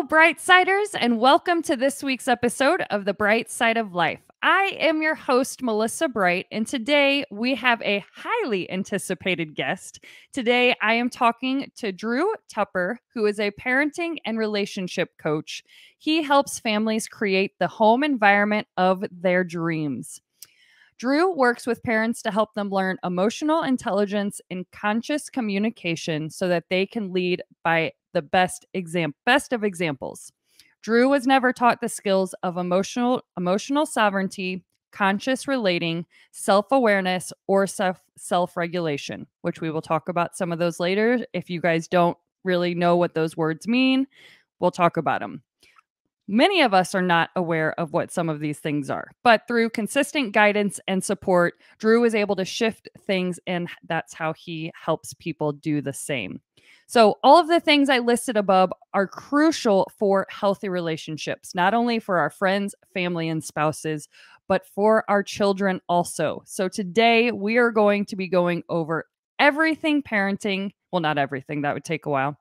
Hello, Brightsiders, and welcome to this week's episode of The Bright Side of Life. I am your host, Melissa Bright, and today we have a highly anticipated guest. Today, I am talking to Drew Tupper, who is a parenting and relationship coach. He helps families create the home environment of their dreams. Drew works with parents to help them learn emotional intelligence and conscious communication so that they can lead by the best of examples. Drew was never taught the skills of emotional sovereignty, conscious relating, self-awareness, or self-regulation, which we will talk about some of those later. If you guys don't really know what those words mean, we'll talk about them. Many of us are not aware of what some of these things are, but through consistent guidance and support, Drew was able to shift things, and that's how he helps people do the same. So all of the things I listed above are crucial for healthy relationships, not only for our friends, family, and spouses, but for our children also. So today we are going to be going over everything parenting. Well, not everything, that would take a while.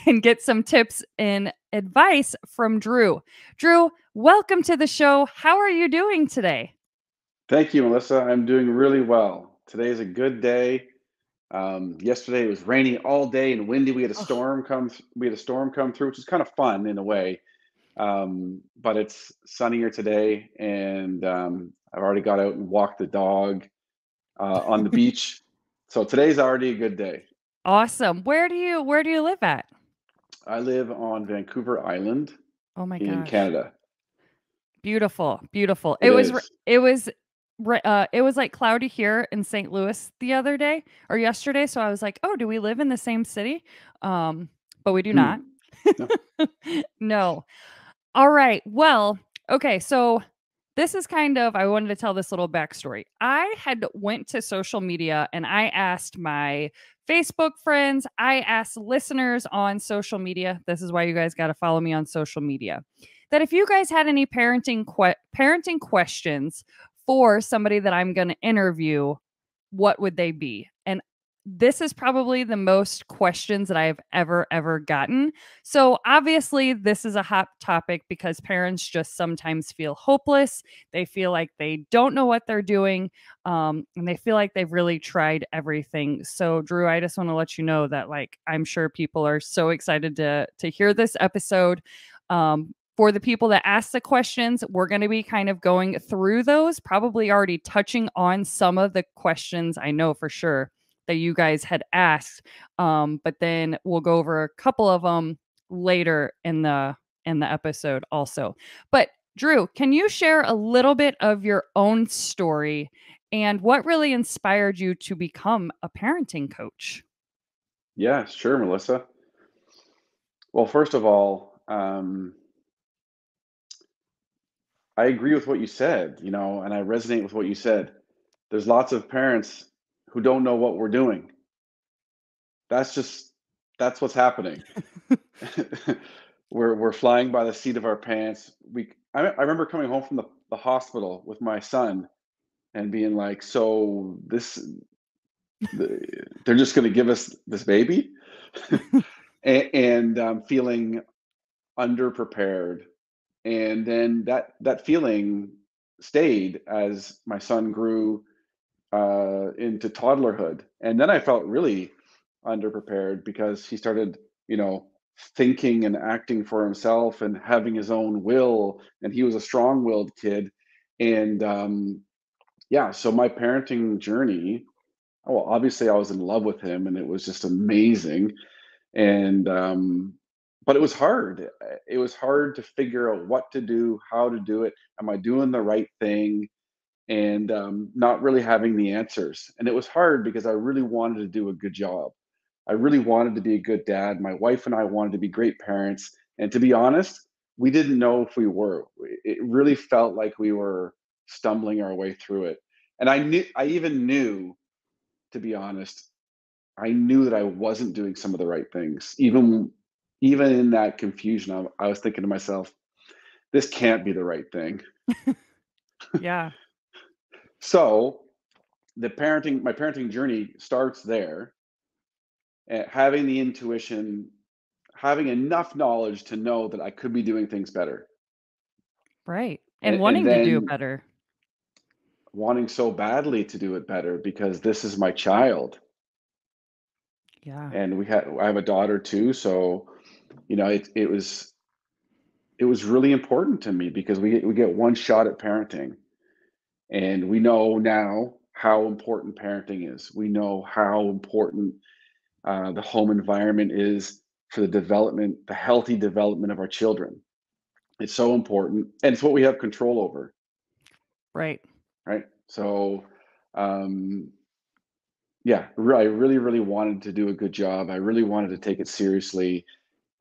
And get some tips and advice from Drew. Drew, welcome to the show. How are you doing today? Thank you, Melissa. I'm doing really well. Today is a good day. Yesterday it was rainy all day and windy. We had a Oh, storm come. We had a storm come through, which is kind of fun in a way. But it's sunnier today, and I've already got out and walked the dog on the beach. So today's already a good day. awesome. Where do you live at? I live on Vancouver Island Oh my in gosh. Canada. Beautiful, beautiful. It is. It was like cloudy here in St. Louis the other day or yesterday, so I was like, "Oh, do we live in the same city?" Um, but we do not. Hmm. No. No. All right. Well, okay. So this is kind of, I wanted to tell this little backstory. I had went to social media and I asked my Facebook friends, I asked listeners on social media. This is why you guys got to follow me on social media. That if you guys had any parenting questions for somebody that I'm going to interview, what would they be? And this is probably the most questions that I've ever gotten. So obviously this is a hot topic because parents just sometimes feel hopeless. They feel like they don't know what they're doing, and they feel like they've really tried everything. So Drew, I just want to let you know that like I'm sure people are so excited to hear this episode. For the people that ask the questions, we're going to be kind of going through those, probably already touching on some of the questions I know for sure that you guys had asked. But then we'll go over a couple of them later in the episode also. But Drew, can you share a little bit of your own story and what really inspired you to become a parenting coach? Yeah, sure, Melissa. Well, first of all, I agree with what you said, and I resonate with what you said. There's lots of parents who don't know what we're doing. That's just that's what's happening. We're flying by the seat of our pants. I remember coming home from the hospital with my son and being like, so they're just going to give us this baby, and feeling underprepared. And then that feeling stayed as my son grew into toddlerhood. And then I felt really underprepared because he started, thinking and acting for himself and having his own will. And he was a strong-willed kid. And yeah, so my parenting journey, well, obviously I was in love with him and it was just amazing. And but it was hard. It was hard to figure out what to do, how to do it. Am I doing the right thing? And not really having the answers. And it was hard because I really wanted to do a good job. I really wanted to be a good dad. My wife and I wanted to be great parents. And to be honest, we didn't know if we were. It really felt like we were stumbling our way through it. And I even knew, to be honest, I knew that I wasn't doing some of the right things. Even in that confusion, I was thinking to myself, this can't be the right thing. Yeah. So my parenting journey starts there, having the intuition, having enough knowledge to know that I could be doing things better. Right. And And wanting to do then better. wanting so badly to do it better because this is my child. Yeah. And I have a daughter too, so it was really important to me because we get one shot at parenting, and we know now how important parenting is. We know how important the home environment is for the healthy development of our children. It's so important, and it's what we have control over, Right. right? So, um, yeah, I really, really wanted to do a good job. I really wanted to take it seriously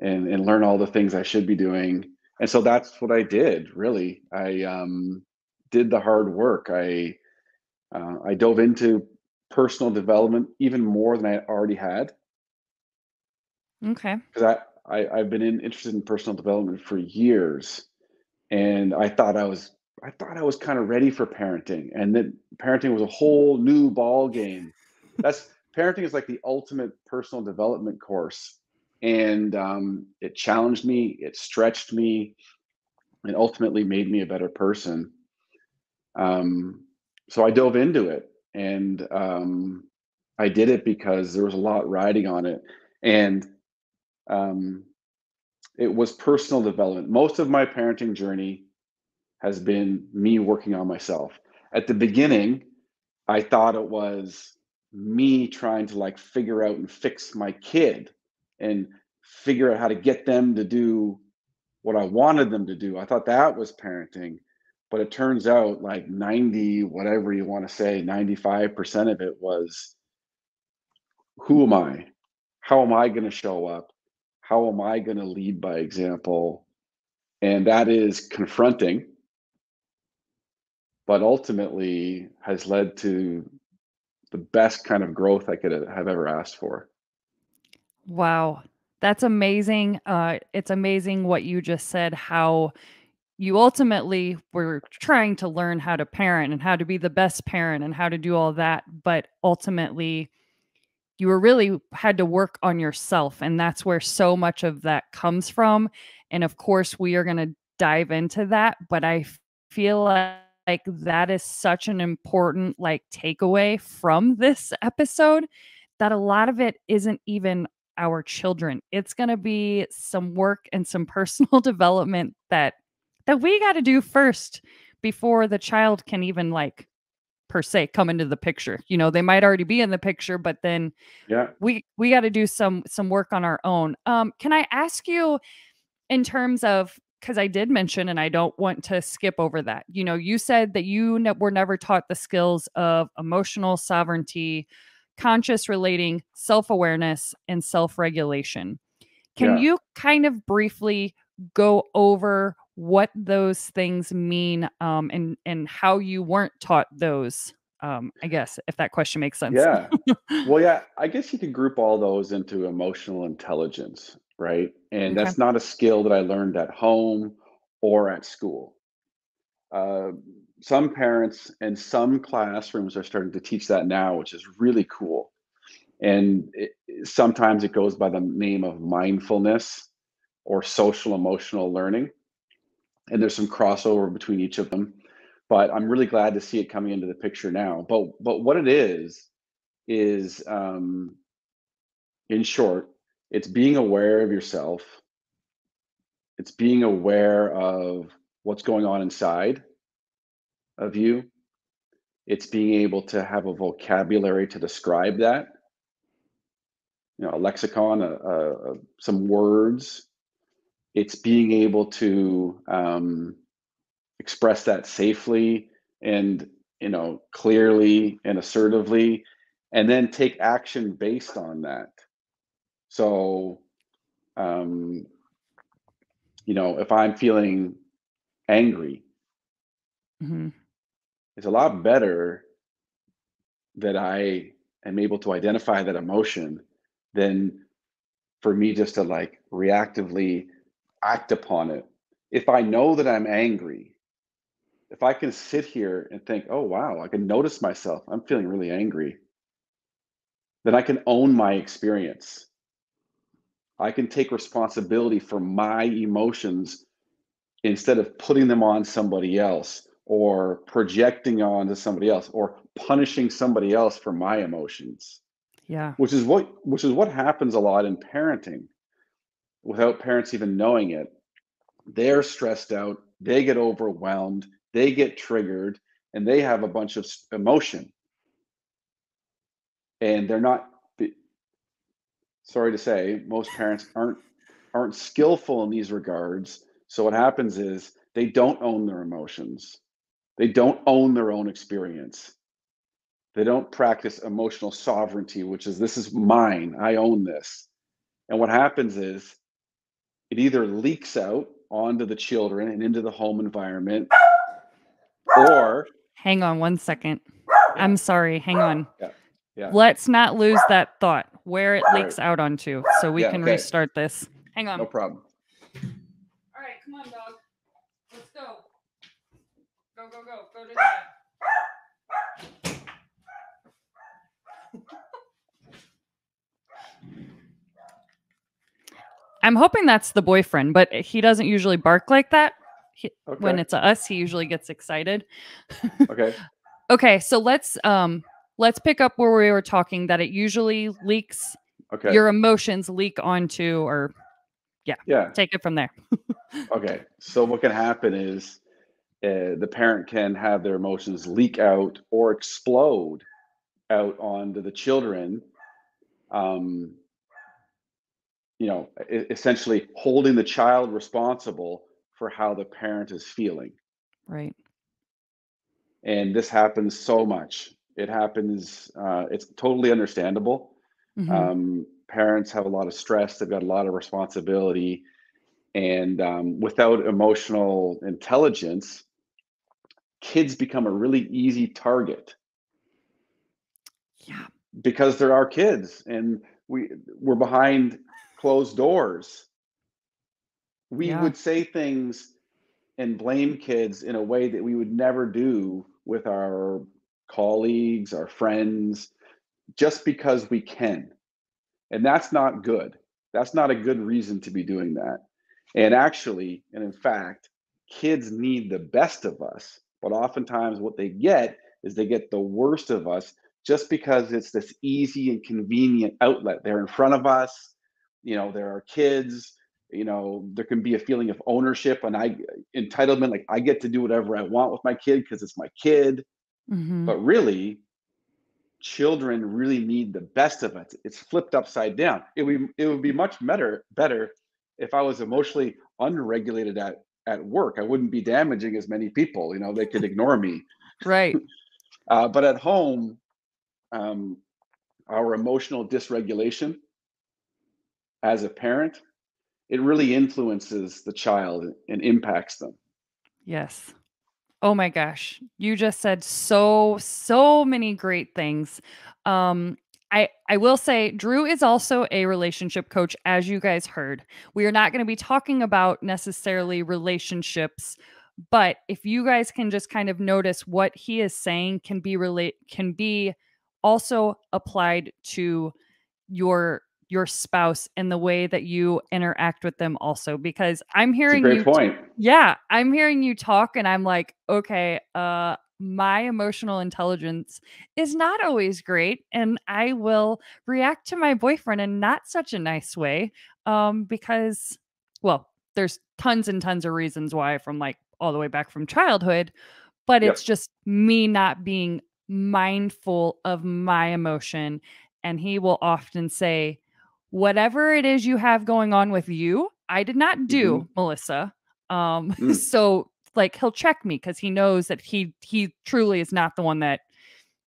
and learn all the things I should be doing. And so that's what I did. Really, I did the hard work. I dove into personal development even more than I already had, Okay. because I've been interested in personal development for years, and I thought I was kind of ready for parenting, and then parenting was a whole new ball game. That's Parenting is like the ultimate personal development course, and it challenged me, it stretched me, and ultimately made me a better person. Um, so I dove into it, and I did it because there was a lot riding on it, and um, it was personal development. Most of my parenting journey has been me working on myself. At the beginning, I thought it was me trying to like figure out and fix my kid and figure out how to get them to do what I wanted them to do. I thought that was parenting. But it turns out like 90, whatever you want to say, 95% of it was, who am I? How am I going to show up? How am I going to lead by example? And that is confronting, but ultimately has led to the best kind of growth I could have ever asked for. Wow. That's amazing. It's amazing what you just said, how you ultimately were trying to learn how to parent and how to be the best parent and how to do all that. But ultimately, you were really had to work on yourself. And that's where so much of that comes from. And of course, we are going to dive into that. But feel like that is such an important like takeaway from this episode, that a lot of it isn't even our children. It's going to be some work and some personal development that we got to do first before the child can even like per se come into the picture. You know, they might already be in the picture, but then Yeah. we got to do some work on our own. Can I ask you, in terms of, because I did mention, and I don't want to skip over that. You know, you said that were never taught the skills of emotional sovereignty, conscious relating, self awareness, and self regulation. Can Yeah. you kind of briefly go over what those things mean, and how you weren't taught those? I guess if that question makes sense. Yeah. Well, yeah, I guess you could group all those into emotional intelligence, right? And Okay. that's not a skill that I learned at home or at school. Uh, some parents and some classrooms are starting to teach that now, which is really cool. And sometimes it goes by the name of mindfulness or social emotional learning. And there's some crossover between each of them. But I'm really glad to see it coming into the picture now. But what it is in short, it's being aware of yourself. It's being aware of what's going on inside of you. It's being able to have a vocabulary to describe that, a lexicon, some words. It's being able to express that safely and clearly and assertively, and then take action based on that. So, um, if I'm feeling angry, Hmm. it's a lot better that I am able to identify that emotion than for me just to like reactively act upon it. If I know that I'm angry, if I can sit here and think, oh, wow, I can notice myself, I'm feeling really angry, then I can own my experience. I can take responsibility for my emotions instead of putting them on somebody else or projecting onto somebody else or punishing somebody else for my emotions, Yeah. which is what happens a lot in parenting without parents even knowing it. They're stressed out, they get overwhelmed, they get triggered, and they have a bunch of emotion, and they're not, sorry to say, most parents aren't skillful in these regards. So what happens is they don't own their emotions. They don't own their own experience. They don't practice emotional sovereignty, which is, this is mine, I own this. And what happens is it either leaks out onto the children and into the home environment, or Hang on one second. yeah, I'm sorry. Hang on. yeah. Let's not lose that thought where it All right. leaks out onto so we Yeah, can okay. restart this. Hang on. No problem. All right, come on, dog. Let's go. Go, go, go. Go to dad. I'm hoping that's the boyfriend, but he doesn't usually bark like that. When Okay. it's us, he usually gets excited. Okay. Okay, so let's pick up where we were talking that it usually leaks. Okay. Your emotions leak onto, or Yeah. take it from there. Okay. So what can happen is the parent can have their emotions leak out or explode out onto the children. Essentially holding the child responsible for how the parent is feeling. Right. And this happens so much. It happens, it's totally understandable. Mm-hmm. Parents have a lot of stress, they've got a lot of responsibility, and without emotional intelligence, kids become a really easy target. Yeah. Because they're our kids and we're behind closed doors. We Yeah. would say things and blame kids in a way that we would never do with our colleagues, our friends, just because we can. And that's not good. That's not a good reason to be doing that. And actually, and in fact, kids need the best of us, but oftentimes what they get is they get the worst of us just because it's this easy and convenient outlet. They're in front of us, there are kids, there can be a feeling of ownership and entitlement, like I get to do whatever I want with my kid because it's my kid. Mm-hmm. But really, children really need the best of it. It's flipped upside down. It would be much better if I was emotionally unregulated at work. I wouldn't be damaging as many people. They could ignore me. Right. But at home, our emotional dysregulation as a parent, it really influences the child and impacts them. Yes. Oh my gosh. You just said so many great things. I will say Drew is also a relationship coach, as you guys heard. We are not going to be talking about necessarily relationships, but if you guys can just kind of notice what he is saying can be also applied to your spouse and the way that you interact with them also, because I'm It's a hearing great you point. yeah, I'm hearing you talk and I'm like, okay, my emotional intelligence is not always great and I will react to my boyfriend in not such a nice way because well, there's tons and tons of reasons why from like all the way back from childhood, but it's Yep. just me not being mindful of my emotion. And he will often say, whatever it is you have going on with you, I did not Mm-hmm. do, Melissa. Mm. So like he'll check me because he knows that he truly is not the one that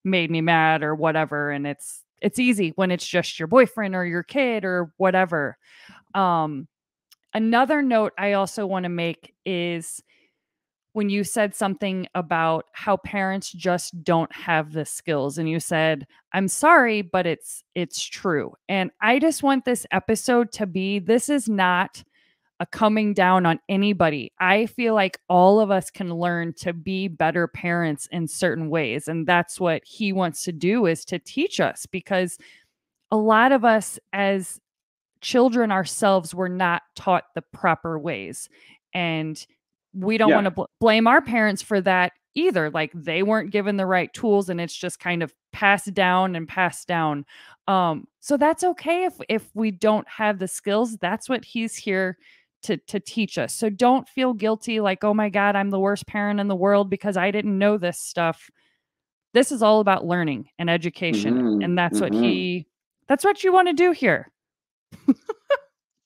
made me mad or whatever. And it's easy when it's just your boyfriend or your kid or whatever. Um, Another note I also want to make is when you said something about how parents just don't have the skills and you said I'm sorry but it's true, and I just want this episode to be, this is not a coming down on anybody. I feel like all of us can learn to be better parents in certain ways, and that's what he wants to do, is to teach us, because a lot of us as children ourselves were not taught the proper ways. And we don't want Yeah. to blame our parents for that either. Like they weren't given the right tools and it's just kind of passed down and passed down. So that's okay if we don't have the skills. That's what he's here to teach us. So don't feel guilty like, oh my God, I'm the worst parent in the world because I didn't know this stuff. This is all about learning and education. Hmm. And Hmm. that's what you want to do here.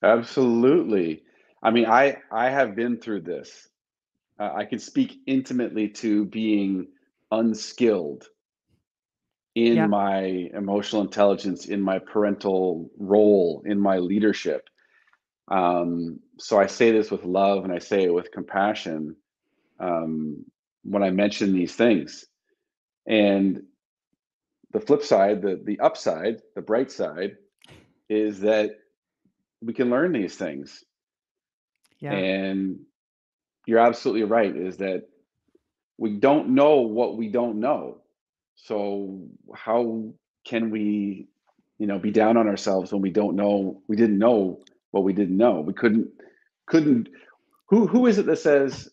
Absolutely. I mean, I have been through this. I can speak intimately to being unskilled in Yeah. my emotional intelligence, in my parental role, in my leadership. So I say this with love and I say it with compassion um, when I mention these things. And the flip side, the upside, the bright side is that we can learn these things. Yeah. And you're absolutely right, is that we don't know what we don't know. So how can we, be down on ourselves when we didn't know what we didn't know. We couldn't who is it that says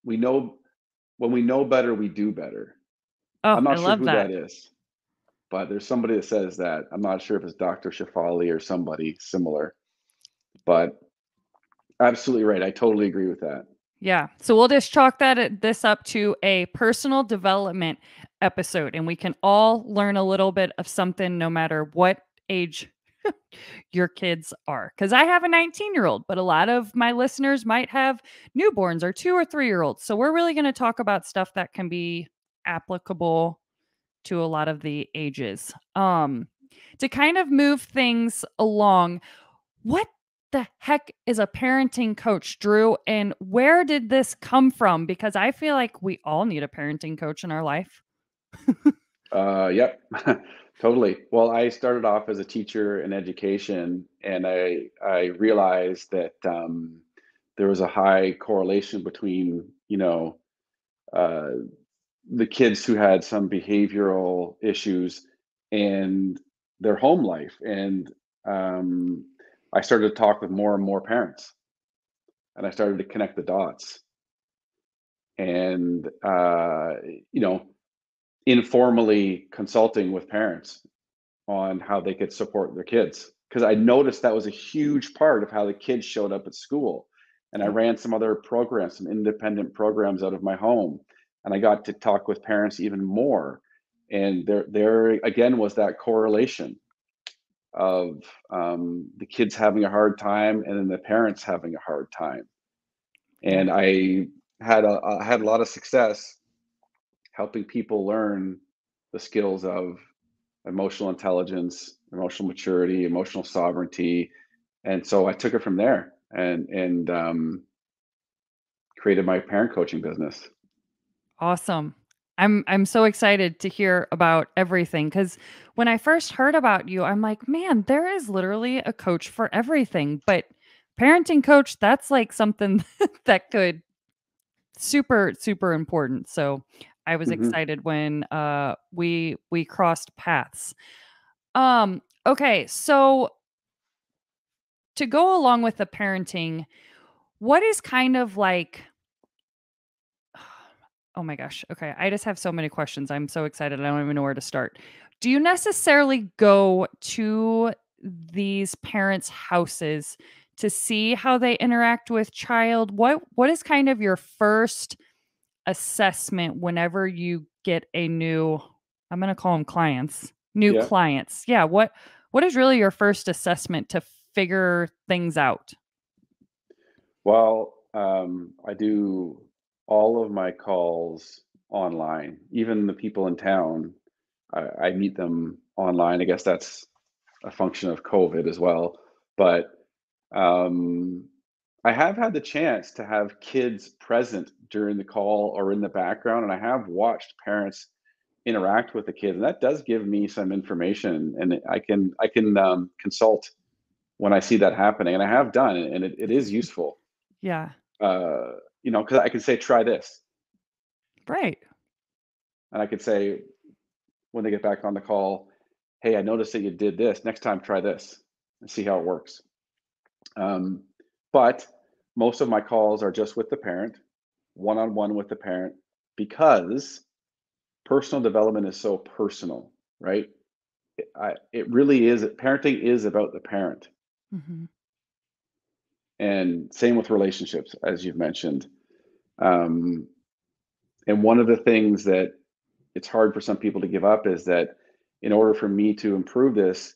we know when we know better, we do better? Oh, I'm I not sure love who that that. is, but there's somebody that says that. I'm not sure if it's Dr. Shafali or somebody similar, but absolutely right. I totally agree with that. Yeah. So we'll just chalk this up to a personal development episode, and we can all learn a little bit of something no matter what age your kids are. Because I have a 19-year-old, but a lot of my listeners might have newborns or 2 or 3-year-olds. So we're really going to talk about stuff that can be applicable to a lot of the ages. To kind of move things along, what the heck is a parenting coach, Drew? And where did this come from? Because I feel like we all need a parenting coach in our life. Yep, totally. Well, I started off as a teacher in education, and I realized that there was a high correlation between uh, the kids who had some behavioral issues and their home life, and um, I started to talk with more and more parents, and I started to connect the dots, and you know, informally consulting with parents on how they could support their kids because I noticed that was a huge part of how the kids showed up at school. And I Yep. ran some other programs, some independent programs out of my home, and I got to talk with parents even more. And there again was that correlation of the kids having a hard time and then the parents having a hard time. Yeah. And I had a lot of success helping people learn the skills of emotional intelligence, emotional maturity, emotional sovereignty, and so I took it from there and created my parent coaching business. Awesome. I'm so excited to hear about everything cuz when I first heard about you, I'm like, "Man, there is literally a coach for everything." But parenting coach, that's like something that could super important. So, I was Hmm. excited when we crossed paths. Okay, so to go along with the parenting, what is kind of like oh my gosh. Okay. I just have so many questions. I'm so excited. I don't even know where to start. Do you necessarily go to these parents' houses to see how they interact with child? What is kind of your first assessment whenever you get a new I'm going to call them clients, new Yeah. clients. Yeah, what is really your first assessment to figure things out? Well, I do all of my calls online. Even the people in town, I meet them online. I guess that's a function of COVID as well. But um, I have had the chance to have kids present during the call or in the background, and I have watched parents interact with the kids, and that does give me some information, and I can consult when I see that happening, and I have done, and it is useful. Yeah. Because I can say, try this, Right. and I could say when they get back on the call, hey, I noticed that you did this. Next time, try this. and see how it works. But most of my calls are just with the parent, one-on-one with the parent, because personal development is so personal, right? It really is. Parenting is about the parent, Mm-hmm. and same with relationships, as you've mentioned. Um, and one of the things that it's hard for some people to give up is that in order for me to improve this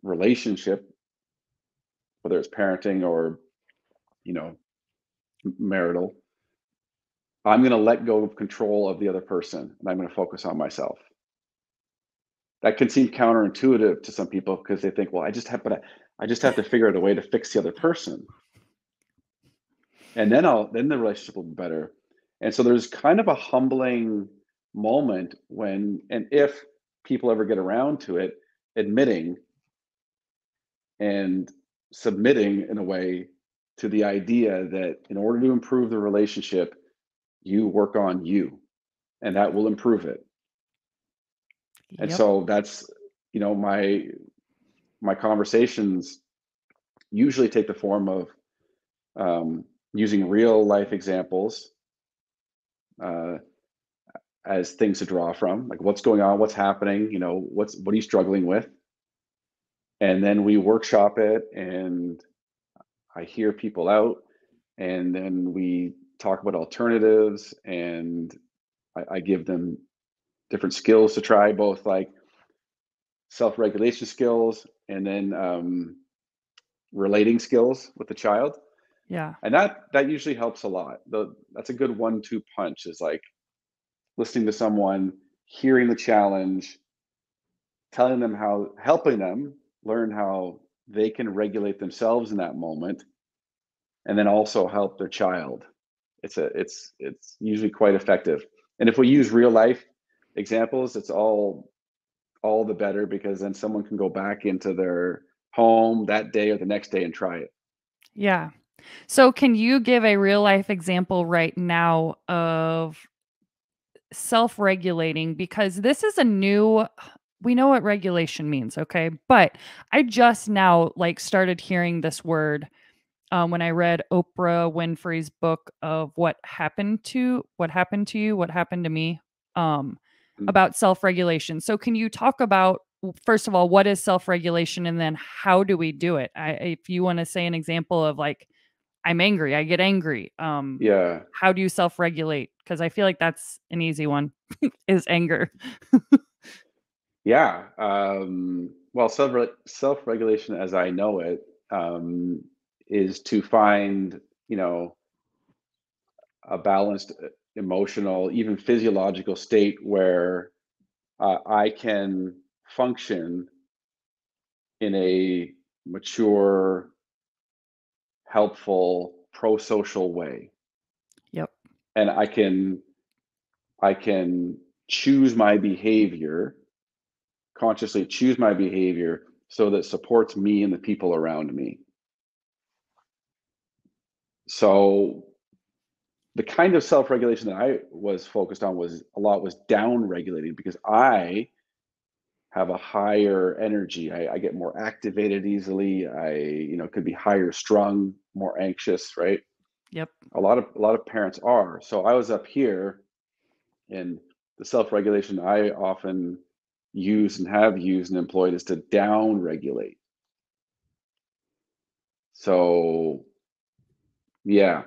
relationship, whether it's parenting or, you know, marital, I'm going to let go of control of the other person and I'm going to focus on myself. That can seem counterintuitive to some people because they think, well, I just have to figure out a way to fix the other person, and then the relationship will be better. And so there's kind of a humbling moment when, and if people ever get around to it, admitting and submitting in a way to the idea that in order to improve the relationship, you work on you, and that will improve it. And Yep. so that's, my conversations usually take the form of using real life examples uh, as things to draw from, like what's going on, what's happening, what are you struggling with, and then we workshop it, and I hear people out, and then we talk about alternatives, and I give them different skills to try, both like self-regulation skills and then relating skills with the child. Yeah. And that usually helps a lot. That's a good 1-2 punch, is like listening to someone, hearing the challenge, telling them how, helping them learn how they can regulate themselves in that moment, and then also help their child. It's usually quite effective. And if we use real life examples, it's all the better, because then someone can go back into their home that day or the next day and try it. Yeah. So, can you give a real life example right now of self regulating? Because this is a new, we know what regulation means, okay? But I just now like started hearing this word when I read Oprah Winfrey's book of what happened to you, what happened to me, um, Mm. about self regulation. So, can you talk about, first of all, what is self regulation, and then how do we do it? If you want to say an example of like, I'm angry, I get angry. Yeah. How do you self regulate? Because I feel like that's an easy one, is anger. Yeah. Well, self-regulation, as I know it, is to find, a balanced emotional, even physiological state where I can function in a mature, helpful, pro-social way, Yep. and I can choose my behavior, consciously choose my behavior, so that supports me and the people around me. So the kind of self-regulation that I was focused on was down regulating, because I have a higher energy. I get more activated easily. Could be higher strung, more anxious, right? Yep. A lot of parents are. So I was up here, and the self-regulation I often use and have used and employed is to down regulate. So yeah.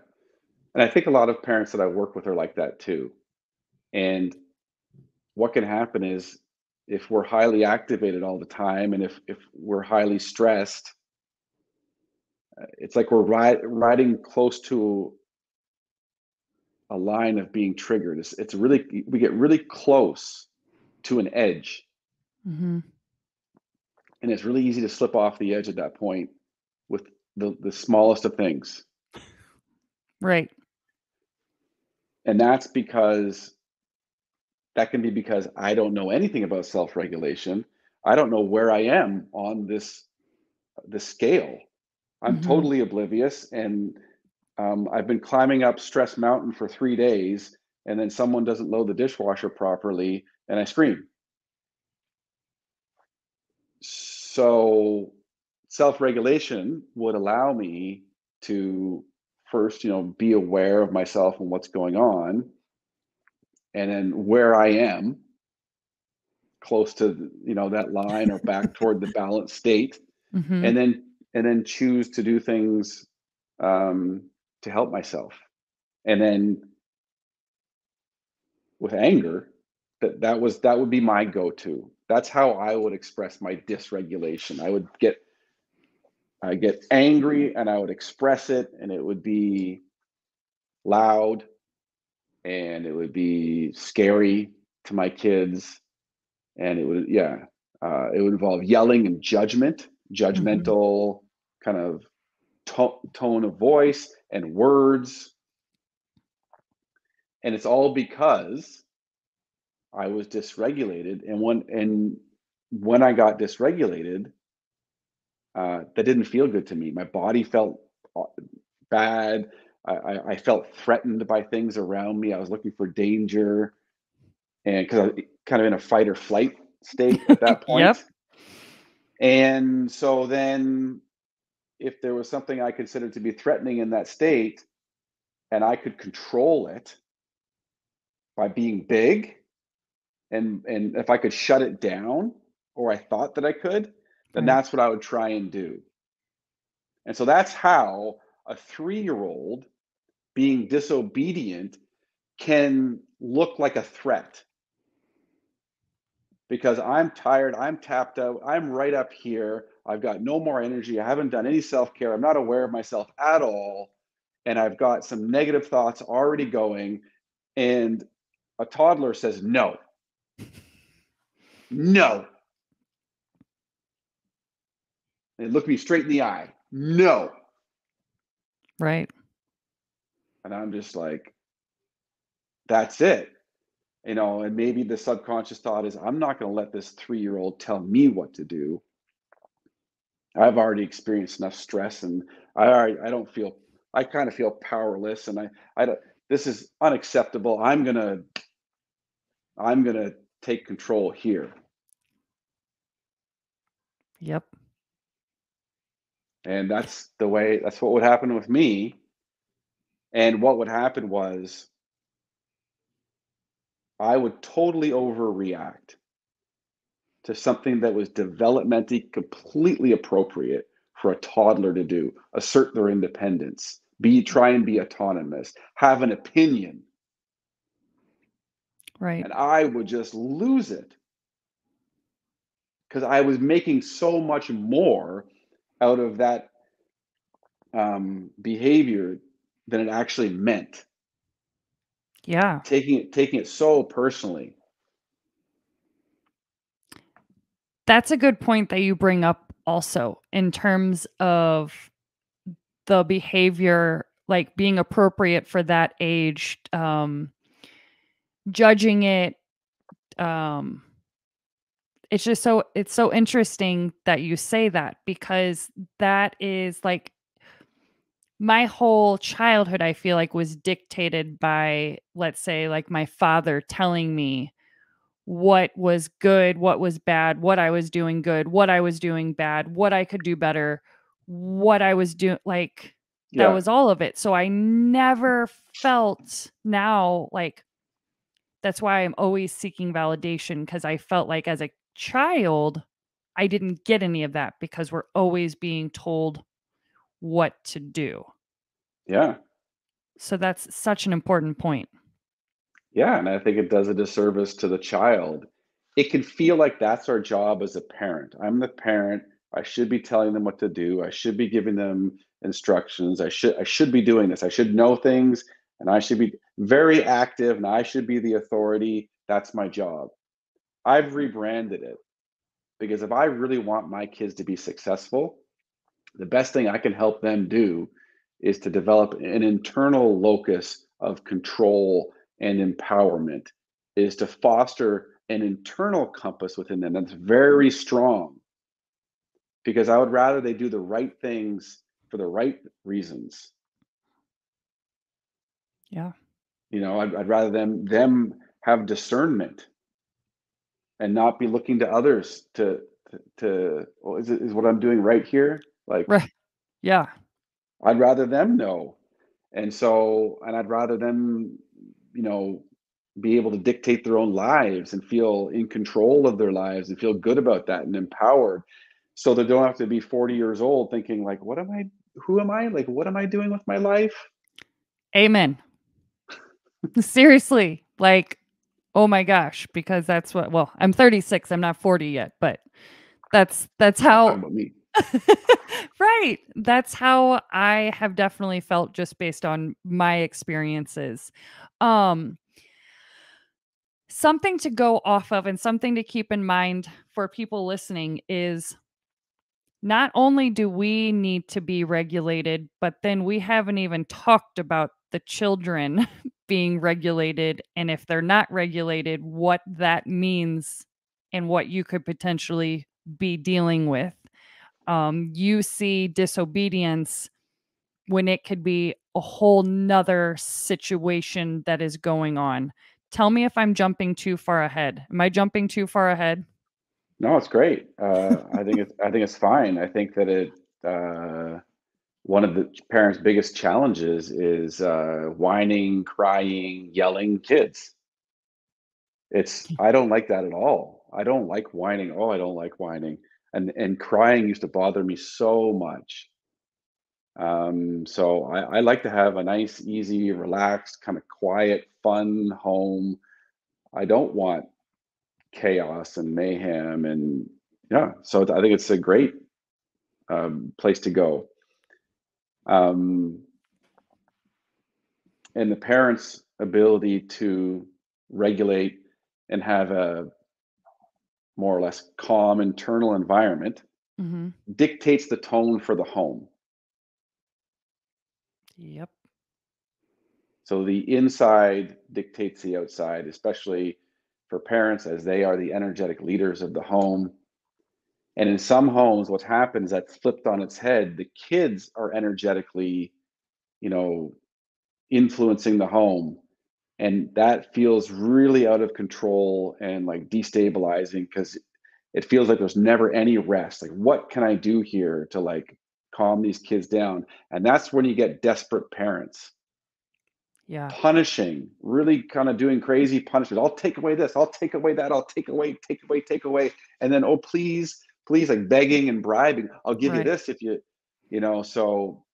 And I think a lot of parents that I work with are like that too. And what can happen is, if we're highly activated all the time, and if we're highly stressed, it's like we're riding close to a line of being triggered. It's really, we get really close to an edge, Hmm. and it's really easy to slip off the edge at that point with the smallest of things. Right. And that can be because I don't know anything about self-regulation. I don't know where I am on this scale. I'm Hmm. totally oblivious, and I've been climbing up stress mountain for 3 days, and then someone doesn't load the dishwasher properly, and I scream. So self-regulation would allow me to first, be aware of myself and what's going on, and then where I am, close to that line or back toward the balanced state, Mm-hmm. and then choose to do things to help myself. And then with anger, that would be my go-to. That's how I would express my dysregulation. I get angry and I would express it, and it would be loud, and it would be scary to my kids, and it would involve yelling and Mm-hmm. judgmental kind of tone of voice and words, and it's all because I was dysregulated, and when I got dysregulated, that didn't feel good to me. My body felt bad. I felt threatened by things around me. I was looking for danger, and because I was kind of in a fight or flight state at that Yep. point. And so then, if there was something I considered to be threatening in that state, and I could control it by being big, and if I could shut it down, or I thought that I could, then Right. that's what I would try and do. And so that's how a 3-year-old being disobedient can look like a threat, because I'm tired, I'm tapped out, I'm right up here, I've got no more energy, I haven't done any self-care, I'm not aware of myself at all, and I've got some negative thoughts already going, and a toddler says, "No, no." And look me straight in the eye. "No." Right. And I'm just like, that's it. And maybe the subconscious thought is, I'm not going to let this 3-year-old tell me what to do. I've already experienced enough stress, and I don't feel, I kind of feel powerless, and I don't, this is unacceptable. I'm going to take control here. Yep. And that's what would happen with me. And what would happen was I would totally overreact to something that was developmentally completely appropriate for a toddler to do, assert their independence, try and be autonomous, have an opinion. Right. And I would just lose it, because I was making so much more out of that behavior than it actually meant. Yeah. Taking it so personally. That's a good point that you bring up also in terms of the behavior, like being appropriate for that age, judging it. Um, it's so interesting that you say that, because that is like my whole childhood, I feel like, was dictated by, let's say, like my father telling me what was good, what was bad, what I was doing good, what I was doing bad, what I could do better, what I was doing. Like, that Yeah, was all of it. So I never felt now like that's why I'm always seeking validation, because I felt like as a child, I didn't get any of that because we're always being told what to do. yeah, So that's such an important point. yeah. And I think it does a disservice to the child. It can feel like that's our job as a parent. I'm the parent. I should be telling them what to do. I should be giving them instructions. I should be doing this. I should know things, and I should be very active, and I should be the authority. That's my job. I've rebranded it, because if I really want my kids to be successful, the best thing I can help them do is to develop an internal locus of control and empowerment, is to foster an internal compass within them that's very strong, because I would rather they do the right things for the right reasons. Yeah. I'd rather them have discernment and not be looking to others to well, is what I'm doing right here? Like, Right. Yeah. I'd rather them know. And I'd rather them, you know, be able to dictate their own lives and feel in control of their lives and feel good about that and empowered, so they don't have to be 40 years old thinking like, who am I? Like, what am I doing with my life? Amen. Seriously. Like, oh my gosh, because that's what, well, I'm 36. I'm not 40 yet, but that's I'm how talking about me. right. That's how I have definitely felt just based on my experiences. Um Something to go off of and something to keep in mind for people listening is not only do we need to be regulated, but then we haven't even talked about the children being regulated. And if they're not regulated, what that means and what you could potentially be dealing with. You see disobedience when it could be a whole nother situation that is going on. Tell me if I'm jumping too far ahead. Am I jumping too far ahead? No, it's great. I think it's fine. I think that one of the parents' biggest challenges is whining, crying, yelling kids. I don't like that at all. I don't like whining. Oh, I don't like whining. And crying used to bother me so much. So I like to have a nice, easy, relaxed, kind of quiet, fun home. I don't want chaos and mayhem, and yeah. So I think it's a great place to go. Um, and the parents' ability to regulate and have a more or less calm internal environment Mhm. dictates the tone for the home. Yep. So the inside dictates the outside, especially for parents, as they are the energetic leaders of the home. And in some homes, what happens that's flipped on its head. The kids are energetically, you know, influencing the home. And that feels really out of control and like destabilizing, because it feels like there's never any rest. Like, what can I do here to like calm these kids down? And that's when you get desperate parents Yeah. punishing, really kind of doing crazy punishment. I'll take away this, I'll take away that, I'll take away, take away, take away. And then, oh, please, please, like begging and bribing. I'll give you Right. this if so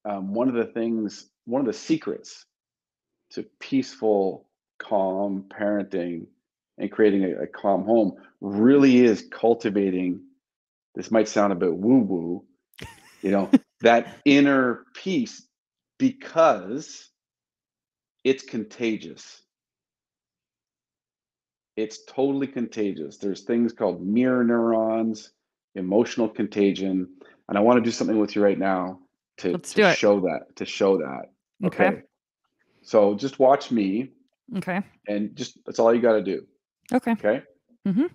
one of the secrets to peaceful, calm parenting and creating a calm home really is cultivating, this might sound a bit woo woo, that inner peace, because it's contagious. It's totally contagious. There's things called mirror neurons, emotional contagion, and I want to do something with you right now to Let's to do it. show that, to show that. Okay. Okay. So just watch me, Okay. and just that's all you got to do. Okay. Okay? Mhm.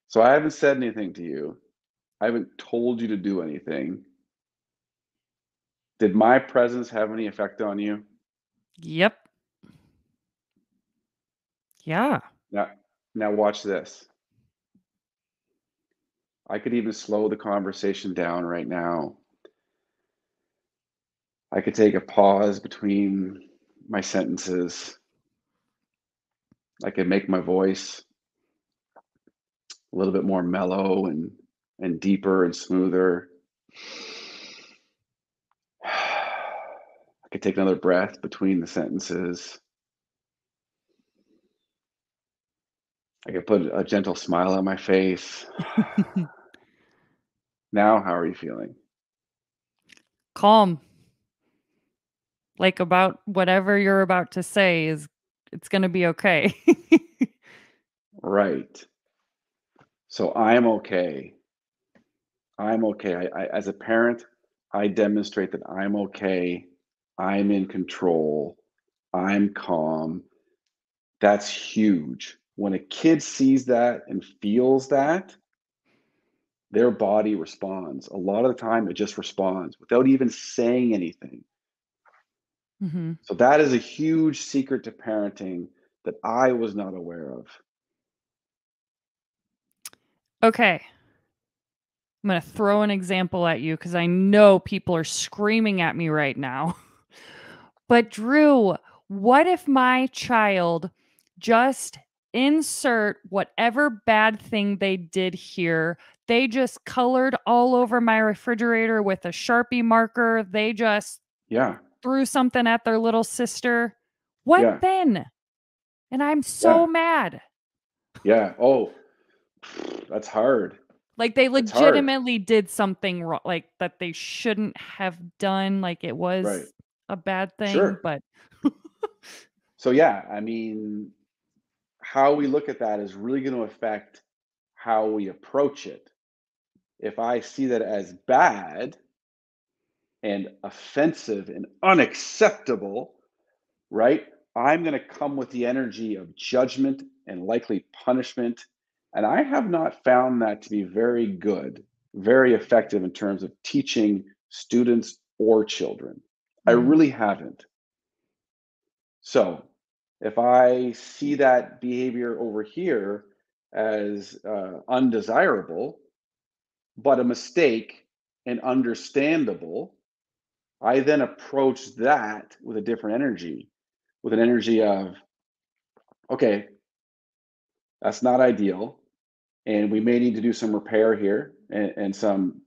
So I haven't said anything to you. I haven't told you to do anything. Did my presence have any effect on you? Yep. Yeah. Now, now watch this. I could even slow the conversation down right now. I could take a pause between my sentences. I could make my voice a little bit more mellow and deeper and smoother. I could take another breath between the sentences. I could put a gentle smile on my face. Now, how are you feeling? Calm. Like about whatever you're about to say is it's going to be okay. Right. So I'm okay. I'm okay. As a parent, I demonstrate that I'm okay. I'm in control. I'm calm. That's huge. When a kid sees that and feels that, their body responds. A lot of the time, it just responds without even saying anything. Hmm. So that is a huge secret to parenting that I was not aware of. Okay. I'm going to throw an example at you because I know people are screaming at me right now. But Drew, what if my child just insert whatever bad thing they did here? They just colored all over my refrigerator with a Sharpie marker. They just Yeah, threw something at their little sister. What yeah, then? And I'm yeah, so mad. yeah. Oh, that's hard. Like they That's hard. legitimately did something wrong, like that they shouldn't have done. Like it Right. was a bad thing, Sure. but So yeah, I mean, how we look at that is really going to affect how we approach it. If I see that as bad and offensive and unacceptable, right? I'm going to come with the energy of judgment and likely punishment. And I have not found that to be very good, very effective in terms of teaching students or children. I Mhm. really haven't. So if I see that behavior over here as undesirable, but a mistake and understandable, I then approach that with a different energy, with an energy of, okay, that's not ideal. And we may need to do some repair here and some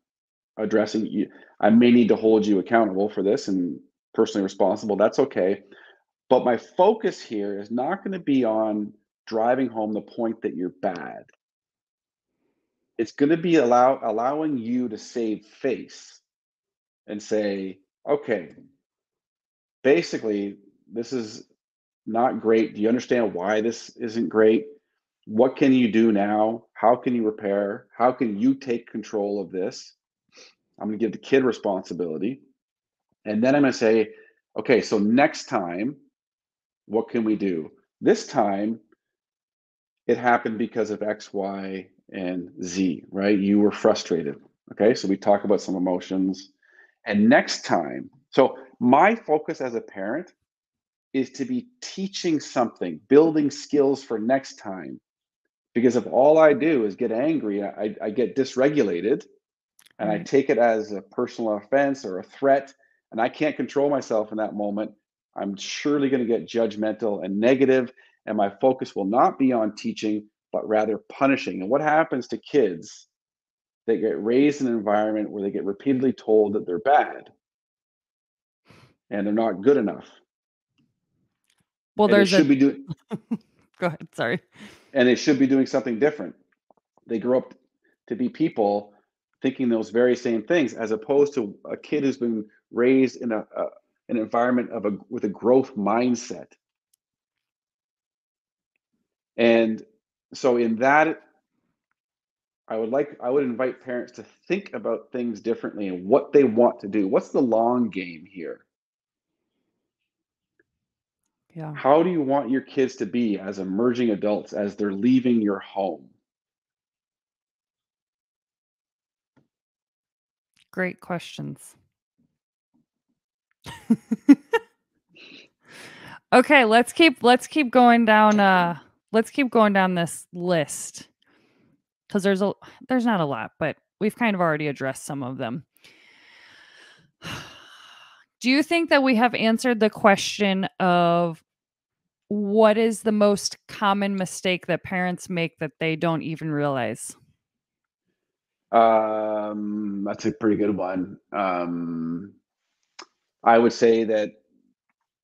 addressing. I may need to hold you accountable for this and personally responsible. That's okay. But my focus here is not going to be on driving home the point that you're bad. It's going to be allowing you to save face and say, okay, basically, this is not great. Do you understand why this isn't great? What can you do now? How can you repair? How can you take control of this? I'm going to give the kid responsibility. And then I'm going to say, okay, so next time, what can we do? This time, it happened because of X, Y, and Z, right? You were frustrated. Okay, so we talk about some emotions. And next time, so my focus as a parent is to be teaching something, building skills for next time. Because if all I do is get angry, I get dysregulated and I Right. take it as a personal offense or a threat, and I can't control myself in that moment, I'm surely going to get judgmental and negative, and my focus will not be on teaching, but rather punishing. And what happens to kids that get raised in an environment where they get repeatedly told that they're bad and they're not good enough, Well, and they there's a should be doing go ahead, sorry. and they should be doing something different. They grow up to be people thinking those very same things, as opposed to a kid who's been raised in an environment with a growth mindset. And so in that, I would invite parents to think about things differently and what they want to do. What's the long game here? Yeah, How do you want your kids to be as emerging adults as they're leaving your home? great questions. Okay, let's keep going down let's keep going down this list cuz there's not a lot, but we've kind of already addressed some of them. Do you think that we have answered the question of what is the most common mistake that parents make that they don't even realize? That's a pretty good one. I would say that,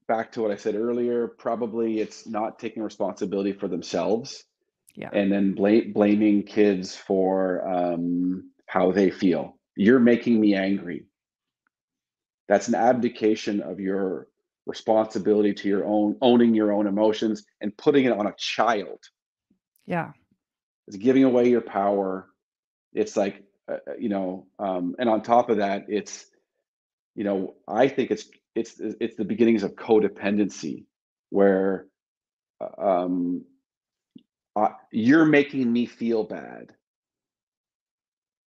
back to what I said earlier, probably it's not taking responsibility for themselves Yeah. and then blaming kids for how they feel. You're making me angry. That's an abdication of your responsibility to your own, owning your own emotions and putting it on a child. Yeah. It's giving away your power. It's like, and on top of that, I think it's the beginnings of codependency, where um, you're making me feel bad.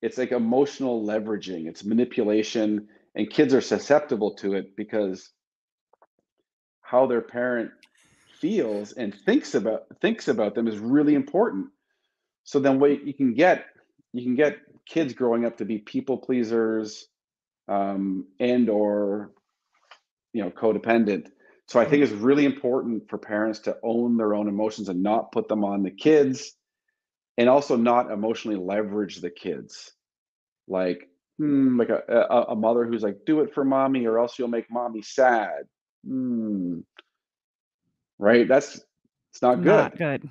It's like emotional leveraging, it's manipulation, and kids are susceptible to it because how their parent feels and thinks about them is really important. So then what you can get kids growing up to be people pleasers, and or codependent. So I think Yep. it's really important for parents to own their own emotions and not put them on the kids, and also not emotionally leverage the kids. Like, like a mother who's like, "Do it for mommy, or else you'll make mommy sad." Hmm, right? It's not Not good. good.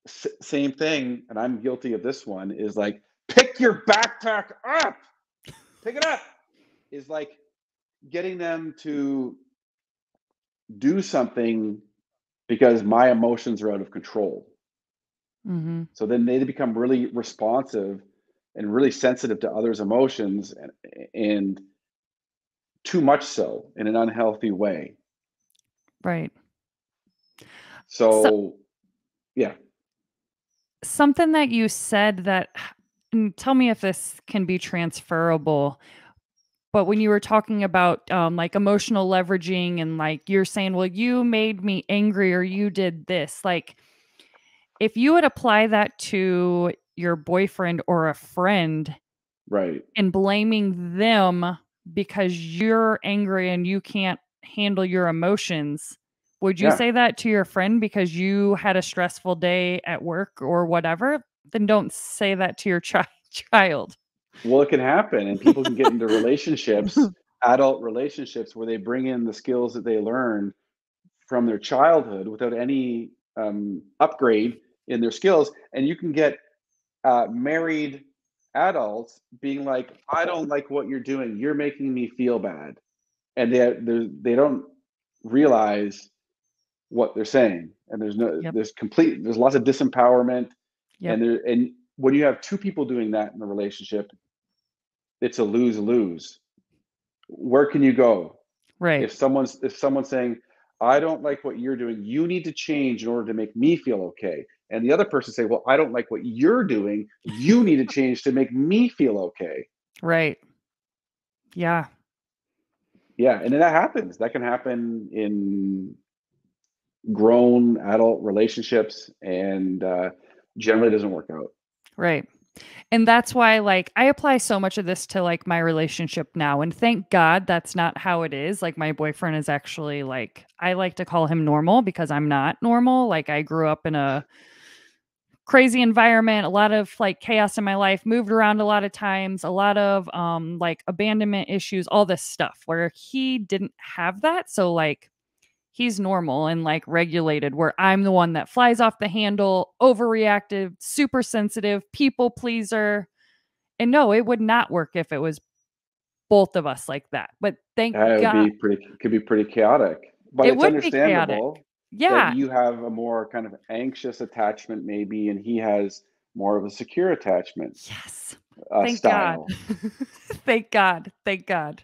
Same thing, and I'm guilty of this one. Is like, pick your backpack up, pick it up. Is like getting them to do something because my emotions are out of control. Mhm. So then they become really responsive and really sensitive to others' emotions, and too much so in an unhealthy way. Right. So So yeah, something that you said that and tell me if this can be transferable, but when you were talking about, like, emotional leveraging and, like, you're saying, "Well, you made me angry or you did this," like, if you would apply that to your boyfriend or a friend right. and blaming them because you're angry and you can't handle your emotions, would you Yeah. say that to your friend because you had a stressful day at work or whatever? Then don't say that to your child. Well, it can happen, and people can get into relationships, adult relationships, where they bring in the skills that they learned from their childhood without any upgrade in their skills. And you can get married adults being like, "I don't like what you're doing. You're making me feel bad," and they don't realize what they're saying. And Yep, there's lots of disempowerment, yep, and when you have two people doing that in a relationship, it's a lose lose. Where can you go right. if someone's saying, "I don't like what you're doing. You need to change in order to make me feel okay," and the other person say, "Well, I don't like what you're doing. You need to change to make me feel okay." Right. Yeah, Yeah, and then that happens. That can happen in grown adult relationships, and generally doesn't work out. right. And that's why, like, I apply so much of this to, like, my relationship now, and thank God that's not how it is. Like, my boyfriend is actually, like, I like to call him normal because I'm not normal. Like, I grew up in a crazy environment, a lot of, like, chaos in my life, moved around a lot of times, a lot of, like, abandonment issues, all this stuff where he didn't have that. So, like, he's normal and, like, regulated, where I'm the one that flies off the handle, overreactive, super sensitive, people pleaser. And no, it would not work if it was both of us like that. But thank It would God be pretty could be pretty chaotic, but it it's would be chaotic. understandable that Yeah. you have a more kind of anxious attachment maybe, and he has more of a secure attachment Yes. Thank God. style. Thank God. Thank God.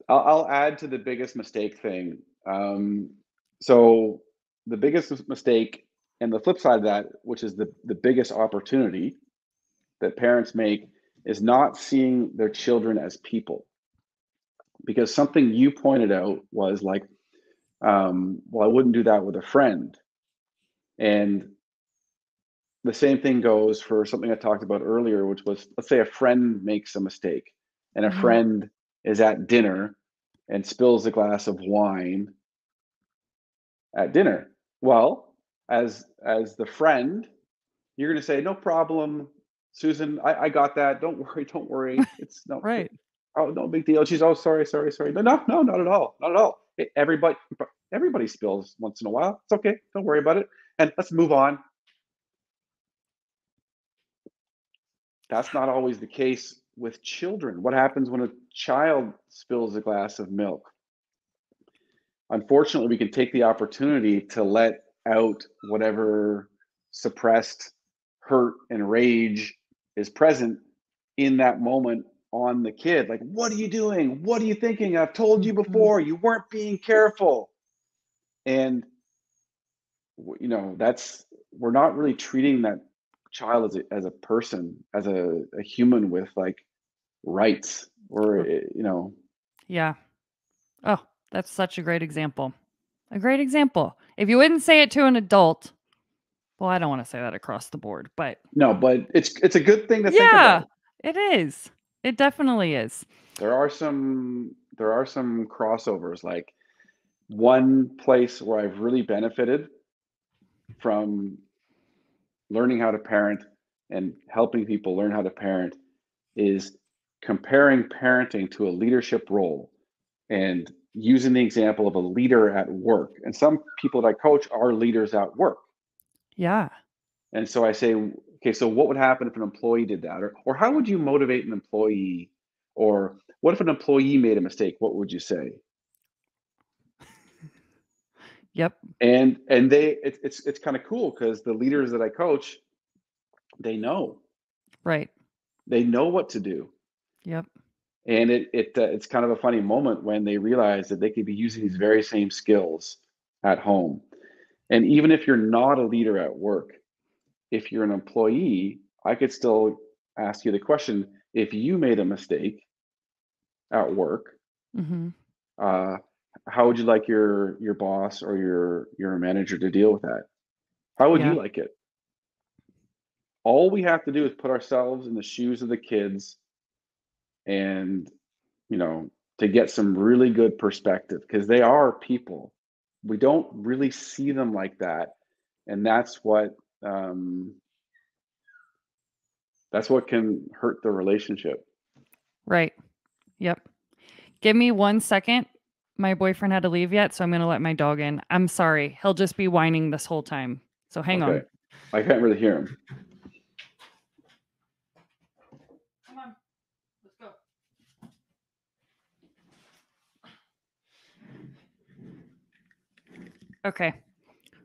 I'll add to the biggest mistake thing. So the biggest mistake, and the flip side of that, which is the biggest opportunity that parents make, is not seeing their children as people. Because something you pointed out was like, well, I wouldn't do that with a friend. And the same thing goes for something I talked about earlier, which was, let's say a friend makes a mistake, and a Mhm. friend is at dinner and spills a glass of wine at dinner. Well, as the friend, you're going to say, "No problem, Susan. I got that. Don't worry. Don't worry. It's no, Right. oh, no big deal." She's, "Oh, sorry, sorry, sorry." No, no, no, not at all, not at all. Everybody spills once in a while. It's okay. Don't worry about it, and let's move on. That's not always the case with children. What happens when a child spills a glass of milk? Unfortunately, we can take the opportunity to let out whatever suppressed hurt and rage is present in that moment on the kid. Like, "What are you doing? What are you thinking? I've told you Mhm. before, you weren't being careful." And we're not really treating that child as a person, as a human with like rights or, Yeah. Oh, that's such a great example. A great example. If you wouldn't say it to an adult, well, I don't want to say that across the board, but no, but it's a good thing to think yeah, about. it is. It definitely is. There are some crossovers. Like one place where I've really benefited from learning how to parent and helping people learn how to parent is comparing parenting to a leadership role and using the example of a leader at work. And some people that I coach are leaders at work. Yeah. And so I say, okay, so what would happen if an employee did that? Or how would you motivate an employee? Or what if an employee made a mistake? What would you say? Yep. And it's kind of cool because the leaders that I coach, they know. Right. They know what to do. Yep. And it's kind of a funny moment when they realize that they could be using these very same skills at home. And even if you're not a leader at work, if you're an employee, I could still ask you the question, if you made a mistake at work, Mhm. uh, how would you like your boss or your manager to deal with that? How would you Yeah. like it? All we have to do is put ourselves in the shoes of the kids and, you know, to get some really good perspective because they are people. We don't really see them like that, and um, that's what can hurt the relationship. Right. Yep. Give me 1 second. My boyfriend had to leave yet, so I'm gonna let my dog in. I'm sorry. He'll just be whining this whole time. So hang Okay, on. I can't really hear him. Come on. Let's go. Okay.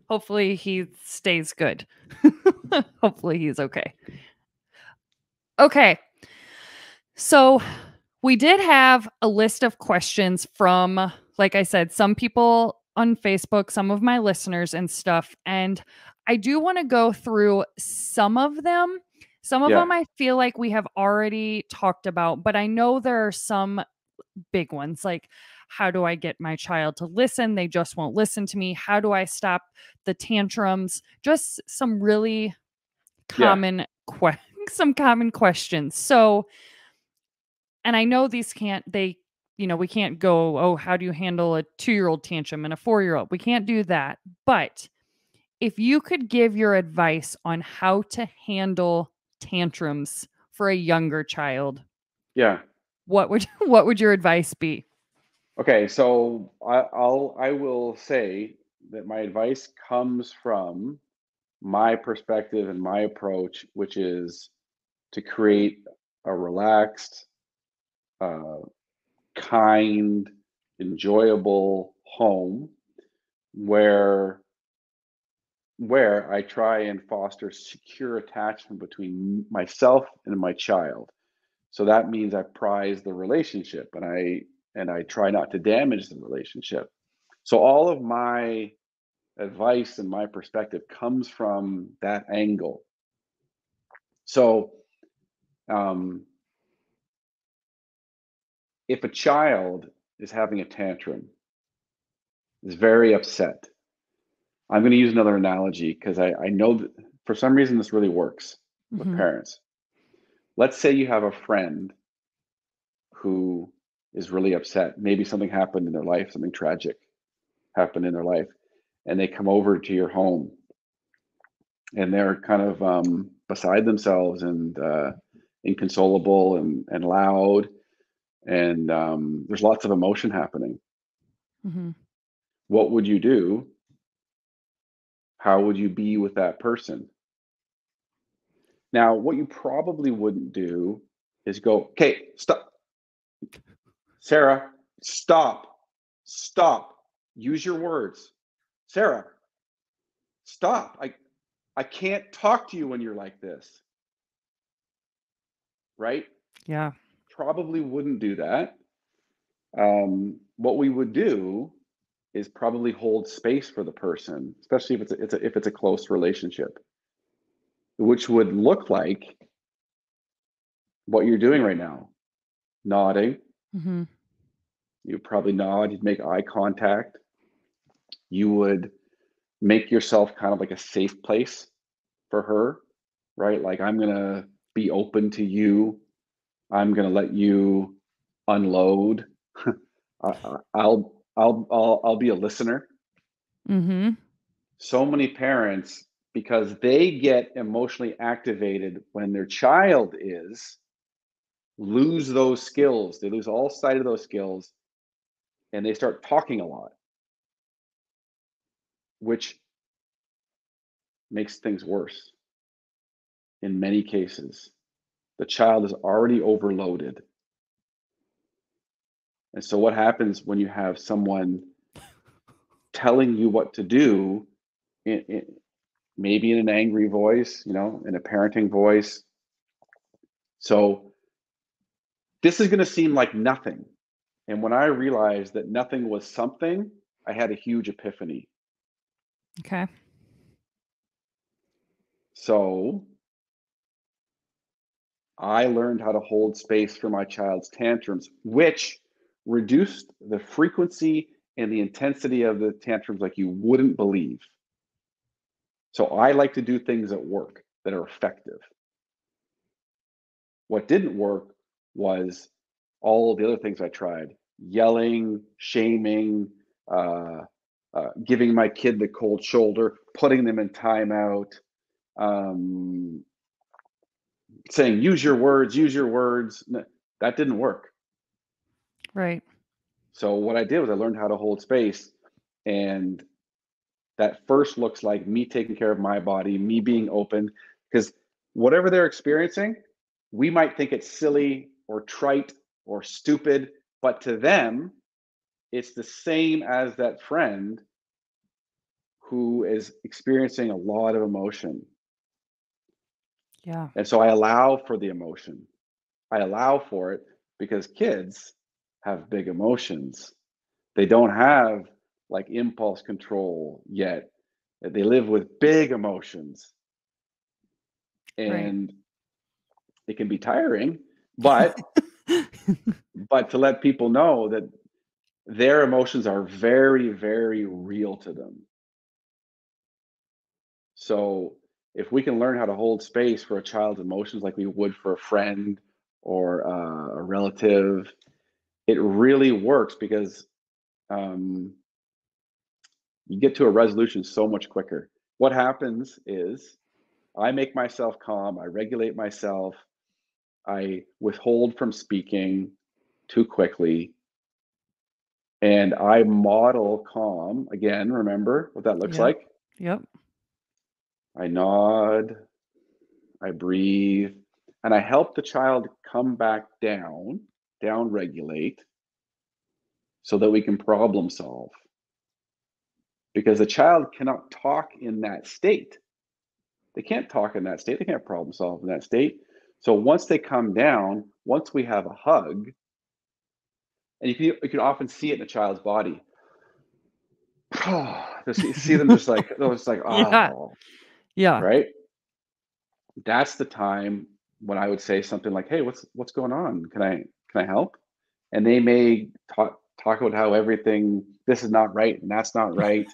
Hopefully he stays good. Hopefully he's okay. Okay. So we did have a list of questions from, like I said, some people on Facebook, some of my listeners and stuff. And I do want to go through some of them. Some of Yeah, them I feel like we have already talked about, but I know there are some big ones like, how do I get my child to listen? They just won't listen to me. How do I stop the tantrums? Just some really yeah, common some common questions. So, and I know these can't they we can't go, oh, how do you handle a 2-year-old tantrum and a 4-year-old? We can't do that. But if you could give your advice on how to handle tantrums for a younger child, yeah. what would what would your advice be? Okay, so I will say that my advice comes from my perspective and my approach, which is to create a relaxed, uh, kind, enjoyable home where I try and foster secure attachment between myself and my child. So that means I prize the relationship and I try not to damage the relationship. So all of my advice and my perspective comes from that angle. So um, if a child is having a tantrum, is very upset, I'm going to use another analogy because I know that for some reason this really works with Mhm. parents. Let's say you have a friend who is really upset. Maybe something happened in their life, something tragic happened in their life, and they come over to your home and they're kind of beside themselves and inconsolable and loud, and there's lots of emotion happening. Mhm. What would you do? How would you be with that person? Now, what you probably wouldn't do is go, okay, stop, Sarah, stop, stop, use your words. Sarah, stop. I can't talk to you when you're like this, right? Yeah. Probably wouldn't do that. What we would do is probably hold space for the person, especially if it's a close relationship, which would look like what you're doing right now, nodding. Mm-hmm. You probably nod, you'd make eye contact. You would make yourself kind of like a safe place for her, right? Like, I'm gonna be open to you. I'm gonna let you unload. I'll be a listener. Mm-hmm. So many parents, because they get emotionally activated when their child is, lose those skills. They lose all sight of those skills, and they start talking a lot, which makes things worse in many cases. The child is already overloaded. And so what happens when you have someone telling you what to do, maybe in an angry voice, in a parenting voice? So this is going to seem like nothing. And when I realized that nothing was something, I had a huge epiphany. Okay. So I learned how to hold space for my child's tantrums, which reduced the frequency and the intensity of the tantrums like you wouldn't believe. So I like to do things at work that are effective. What didn't work was all the other things I tried: yelling, shaming, giving my kid the cold shoulder, putting them in timeout, um, saying, use your words, use your words. That didn't work. Right. So what I did was I learned how to hold space. And that first looks like me taking care of my body, me being open, because whatever they're experiencing, we might think it's silly or trite or stupid, but to them, it's the same as that friend who is experiencing a lot of emotion. Yeah. And so I allow for the emotion. I allow for it because kids have big emotions. They don't have like impulse control yet. They live with big emotions. Right. And it can be tiring, but to let people know that their emotions are very, very real to them. So if we can learn how to hold space for a child's emotions like we would for a friend or a relative, it really works because um, you get to a resolution so much quicker. What happens is I make myself calm, I regulate myself, I withhold from speaking too quickly, and I model calm. Again, remember what that looks Yep. like? Yep. I nod, I breathe, and I help the child come back down regulate, so that we can problem solve. Because a child cannot talk in that state. They can't talk in that state. They can't problem solve in that state. So once they come down, once we have a hug, and you can often see it in a child's body. See them just like, Yeah. oh, Yeah. right. That's the time when I would say something like, "Hey, what's going on? Can I help?" And they may talk about how everything, this is not right and that's not right.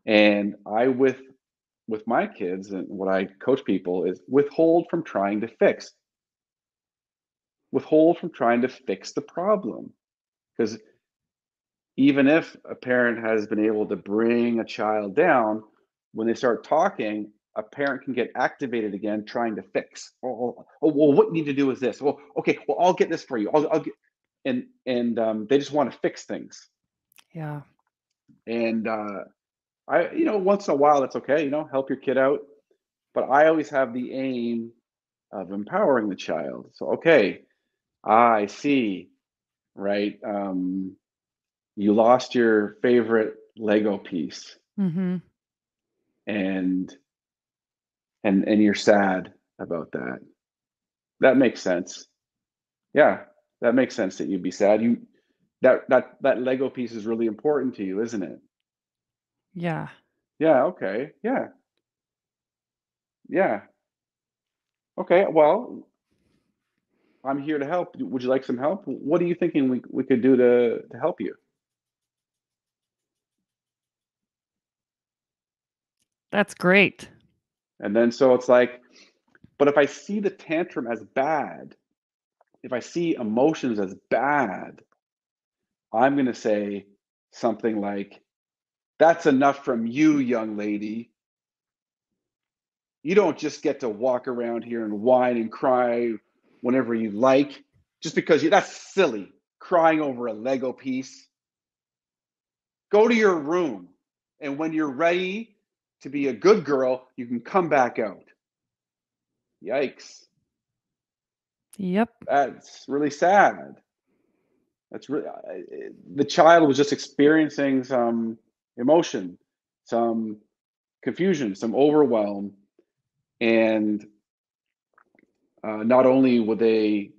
And I with my kids, and what I coach people is withhold from trying to fix. Withhold from trying to fix the problem. Because even if a parent has been able to bring a child down, when they start talking, a parent can get activated again trying to fix. Well, what you need to do is this. Well, okay, well, I'll get this for you. I'll get, and they just want to fix things. Yeah. And once in a while, that's okay. Help your kid out. But I always have the aim of empowering the child. So, okay, I see, right? You lost your favorite Lego piece, Mm-hmm. and you're sad about that. That makes sense. Yeah, that makes sense that you'd be sad. that Lego piece is really important to you, isn't it? Yeah. Yeah, okay. Yeah. Yeah. Okay. Well, I'm here to help. Would you like some help? What are you thinking we could do to help you? That's great. And then so it's like, but if I see the tantrum as bad, if I see emotions as bad, I'm going to say something like, that's enough from you, young lady. You don't just get to walk around here and whine and cry whenever you like, just because that's silly, crying over a Lego piece. Go to your room, and when you're ready to be a good girl, you can come back out. Yikes. Yep. That's really sad. That's really the child was just experiencing some emotion, some confusion, some overwhelm, and not only would they,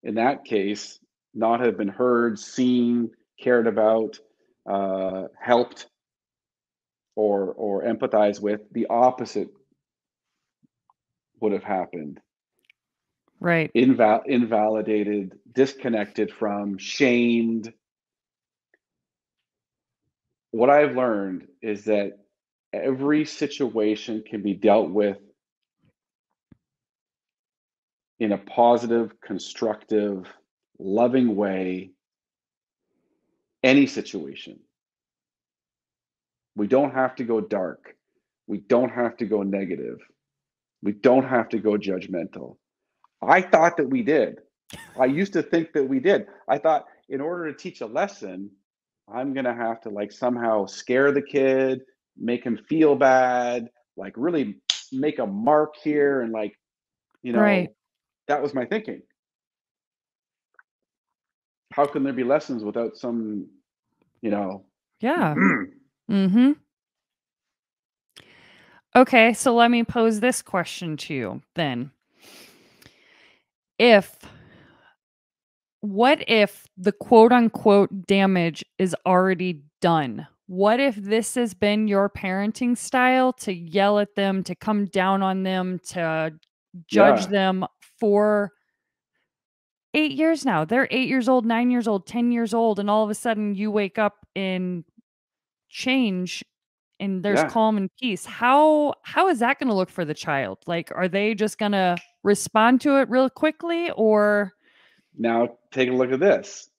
in that case, not have been heard, seen, cared about, helped, or empathized with, the opposite would have happened. Right. Invalidated, disconnected from, shamed. What I've learned is that every situation can be dealt with in a positive, constructive, loving way, any situation. We don't have to go dark. We don't have to go negative. We don't have to go judgmental. I thought that we did. I used to think that we did. I thought in order to teach a lesson, I'm going to have to like somehow scare the kid, make him feel bad, like really make a mark here. And like, Right. that was my thinking. How can there be lessons without some, you know, Yeah. Mm-hmm. Okay, so let me pose this question to you then. If What if the quote unquote damage is already done? What if this has been your parenting style to yell at them, to come down on them, to judge yeah, them for 8 years now? They're 8 years old, 9 years old, 10 years old, and all of a sudden you wake up and change and there's yeah. calm and peace. How is that going to look for the child? Like, are they just going to respond to it real quickly, or Now take a look at this.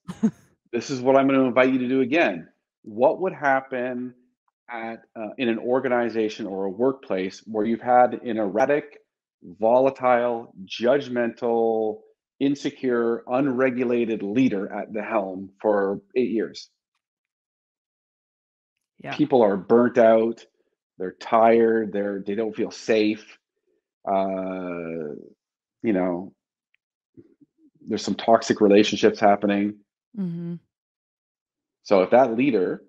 This is what I'm going to invite you to do again. What would happen in an organization or a workplace where you've had an erratic, volatile, judgmental, insecure, unregulated leader at the helm for 8 years? yeah. People are burnt out. They're tired. They don't feel safe. Uh, you know, there's some toxic relationships happening. Mhm. So if that leader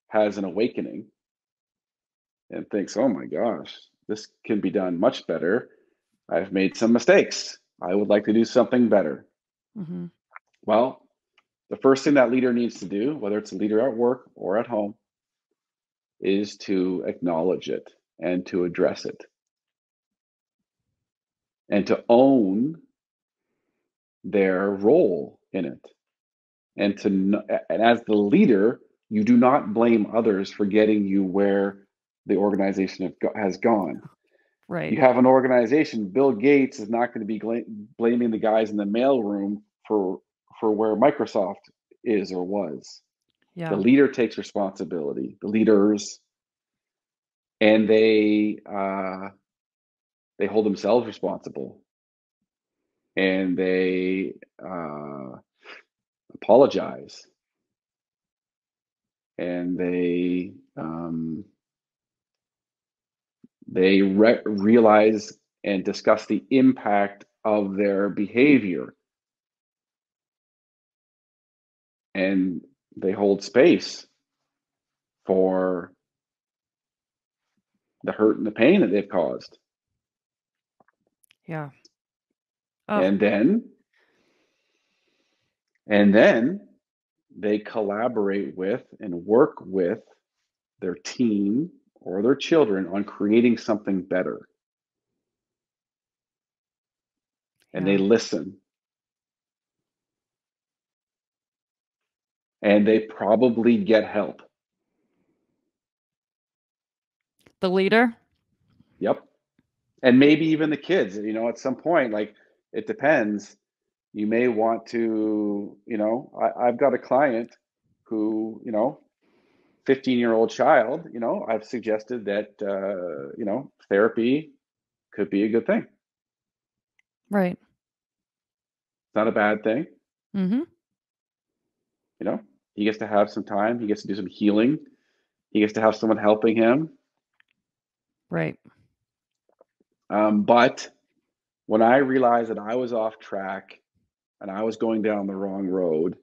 has an awakening and thinks, oh my gosh, this can be done much better. I've made some mistakes. I would like to do something better. Mhm. Well, the first thing that leader needs to do, whether it's a leader at work or at home, is to acknowledge it and to address it and to own their role in it. And as the leader, you do not blame others for getting you where the organization has gone. Right. You have an organization. Bill Gates is not going to be blaming the guys in the mailroom for where Microsoft is or was. The Yeah. leader takes responsibility. The leaders, and they hold themselves responsible, and they apologize, and they realize and discuss the impact of their behavior, and they hold space for the hurt and the pain that they've caused. Yeah. Oh, And then And then they collaborate with and work with their team or their children on creating something better. And they Yeah. listen. And they probably get help. The leader? Yep. And maybe even the kids, at some point, like, it depends. You may want to, I've got a client who, 15-year-old child, I've suggested that, therapy could be a good thing. Right. It's not a bad thing. Mm-hmm. He gets to have some time. He gets to do some healing. He gets to have someone helping him. Right. But when I realized that I was off track and I was going down the wrong road,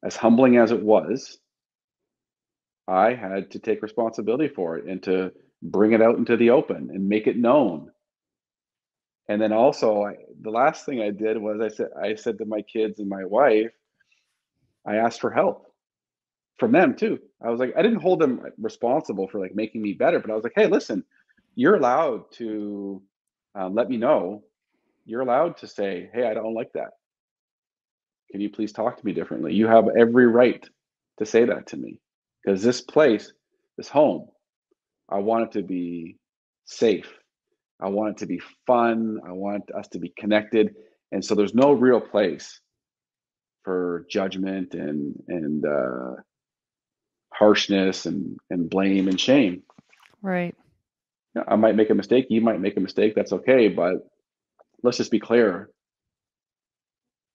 as humbling as it was, I had to take responsibility for it and to bring it out into the open and make it known. And then also, the last thing I did was I said to my kids and my wife, I asked for help from them too. I was like, I didn't hold them responsible for like making me better, but I was like, hey, listen, you're allowed to let me know. You're allowed to say, hey, I don't like that. Can you please talk to me differently? You have every right to say that to me because this place, this home, I want it to be safe. I want it to be fun. I want us to be connected. And so there's no real place for judgment and harshness and blame and shame. Right. I might make a mistake. You might make a mistake. That's okay. But let's just be clear,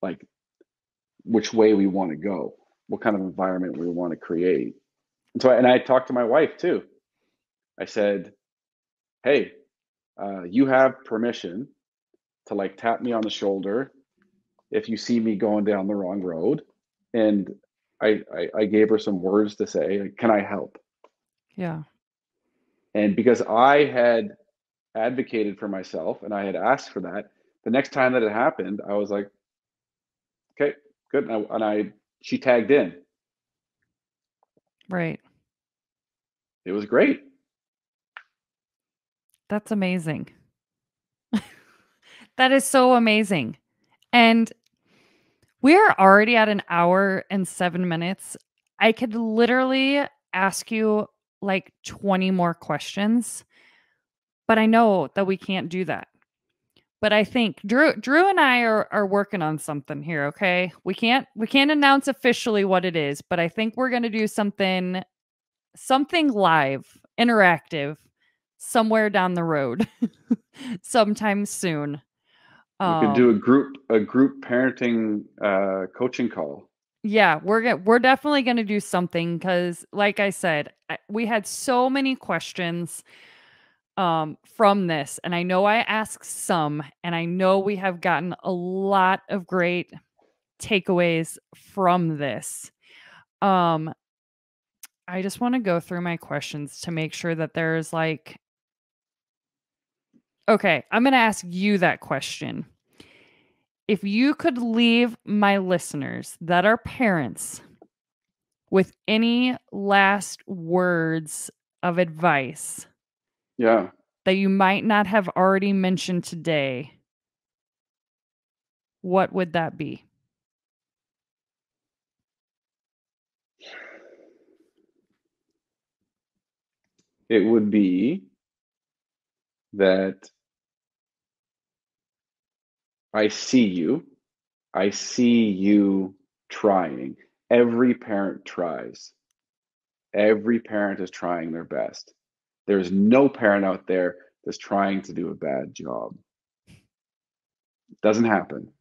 like which way we want to go, what kind of environment we want to create. And I talked to my wife too. I said, hey, you have permission to like tap me on the shoulder if you see me going down the wrong road. And I gave her some words to say, can I help? Yeah. And because I had advocated for myself and I had asked for that, the next time that it happened, I was like, okay, good. She tagged in. Right. It was great. That's amazing. That is so amazing. And we're already at an hour and 7 minutes. I could literally ask you like 20 more questions, but I know that we can't do that. But I think Drew and I are working on something here, okay? We can't announce officially what it is, but I think we're going to do something live, interactive somewhere down the road sometime soon. We could do Um a group parenting coaching call. yeah, we're definitely going to do something cuz like I said, we had so many questions from this, and I know I asked some, and I know we have gotten a lot of great takeaways from this. Um I just want to go through my questions to make sure that there's like okay, I'm going to ask you that question. If you could leave my listeners that are parents with any last words of advice Yeah. that you might not have already mentioned today, what would that be? It would be that I see you. I see you trying. Every parent tries. Every parent is trying their best. There's no parent out there that's trying to do a bad job. It doesn't happen.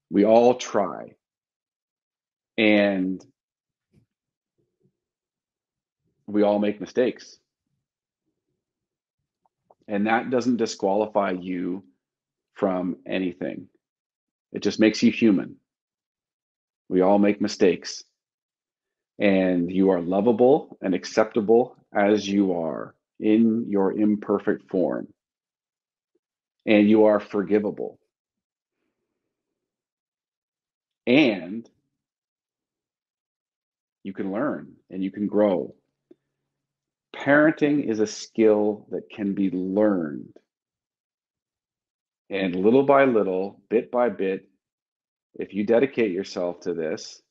We all try. And we all make mistakes. And that doesn't disqualify you from anything. It just makes you human. We all make mistakes. And you are lovable and acceptable as you are in your imperfect form. And you are forgivable. and you can learn and you can grow. Parenting is a skill that can be learned. And little by little, bit by bit, if you dedicate yourself to this,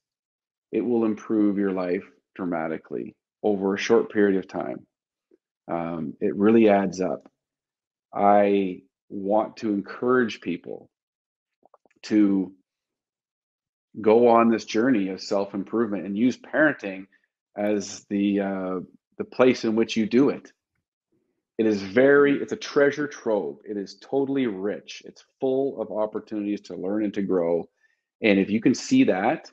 it will improve your life dramatically over a short period of time. It really adds up. I want to encourage people to go on this journey of self-improvement and use parenting as the place in which you do it. It's a treasure trove. It is totally rich. It's full of opportunities to learn and to grow. And if you can see that,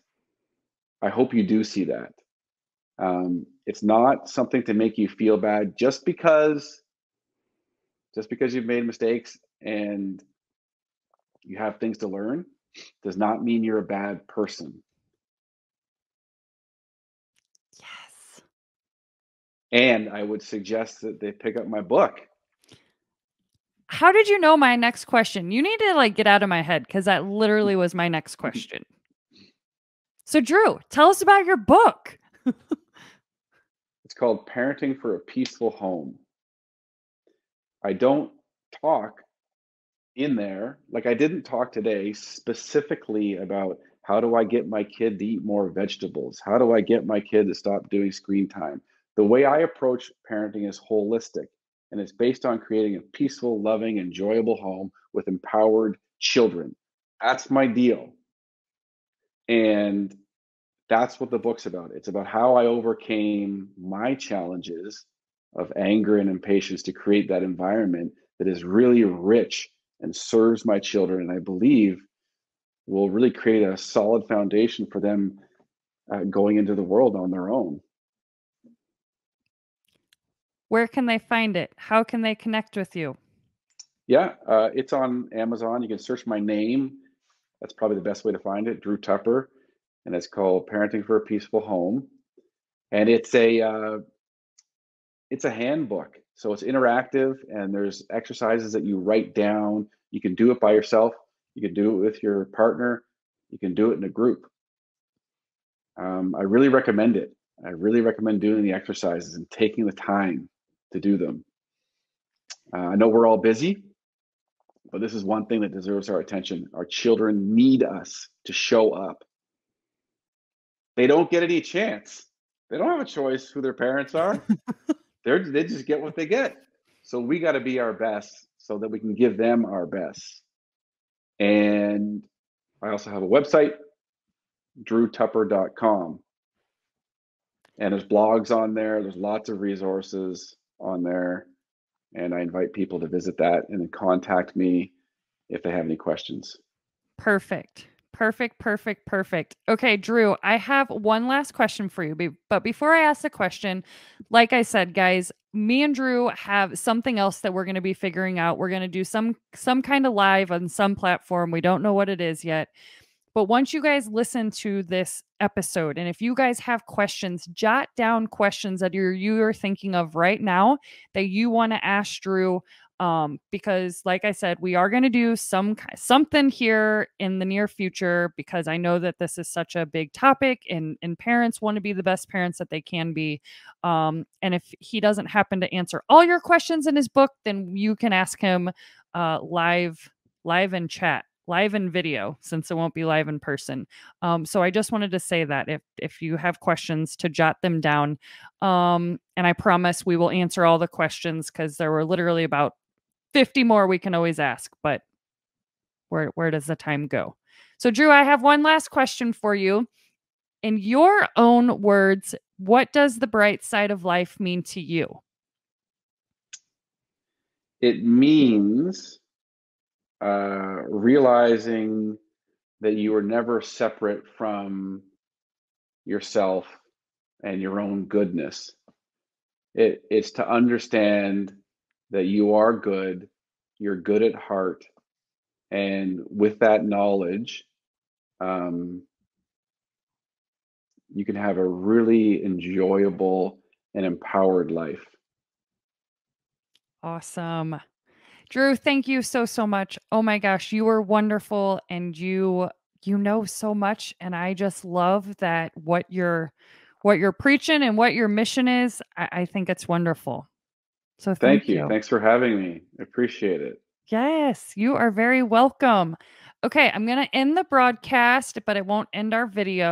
I hope you do see that. It's not something to make you feel bad just because you've made mistakes and you have things to learn does not mean you're a bad person. Yes. And I would suggest that they pick up my book. How did you know my next question? You need to like get out of my head because that literally was my next question. So, Drew, tell us about your book. It's called Parenting for a Peaceful Home. I don't talk in there, like I didn't talk today specifically about how do I get my kid to eat more vegetables? How do I get my kid to stop doing screen time? The way I approach parenting is holistic, and it's based on creating a peaceful, loving, enjoyable home with empowered children. That's my deal. And that's what the book's about. It's about how I overcame my challenges of anger and impatience to create that environment that is really rich and serves my children. And I believe will really create a solid foundation for them going into the world on their own. Where can they find it? How can they connect with you? Yeah, it's on Amazon. You can search my name. That's probably the best way to find it, Drew Tupper, and it's called Parenting for a Peaceful Home. And it's a handbook. So it's interactive and there's exercises that you write down. You can do it by yourself. You can do it with your partner. You can do it in a group. I really recommend it. I really recommend doing the exercises and taking the time to do them. I know we're all busy, but this is one thing that deserves our attention. Our children need us to show up. They don't get any chance. They don't have a choice who their parents are. They just get what they get. So we got to be our best so that we can give them our best. And I also have a website, drewtupper.com. And there's blogs on there. There's lots of resources on there. And I invite people to visit that and then contact me if they have any questions. Perfect. Perfect, perfect, perfect. Okay, Drew, I have one last question for you. But before I ask the question, like I said, guys, me and Drew have something else that we're going to be figuring out. We're going to do some kind of live on some platform. We don't know what it is yet. But once you guys listen to this episode, and if you guys have questions, jot down questions that you're thinking of right now that you want to ask Drew. Because like I said, we are going to do something here in the near future because I know that this is such a big topic and parents want to be the best parents that they can be. And if he doesn't happen to answer all your questions in his book, then you can ask him live in chat, live in video, since it won't be live in person. So I just wanted to say that if you have questions, to jot them down. And I promise we will answer all the questions because there were literally about 50 more we can always ask, but where does the time go? So Drew, I have one last question for you. In your own words, what does the bright side of life mean to you? It means realizing that you are never separate from yourself and your own goodness. It's to understand that you are good, you're good at heart, and with that knowledge, you can have a really enjoyable and empowered life. Awesome. Drew, thank you so much. Oh my gosh, you were wonderful and you you know so much, and I just love that what you're preaching and what your mission is. I think it's wonderful. So thank Thank you. you. Thanks for having me. I appreciate it. Yes, you are very welcome. Okay, I'm going to end the broadcast, but it won't end our video.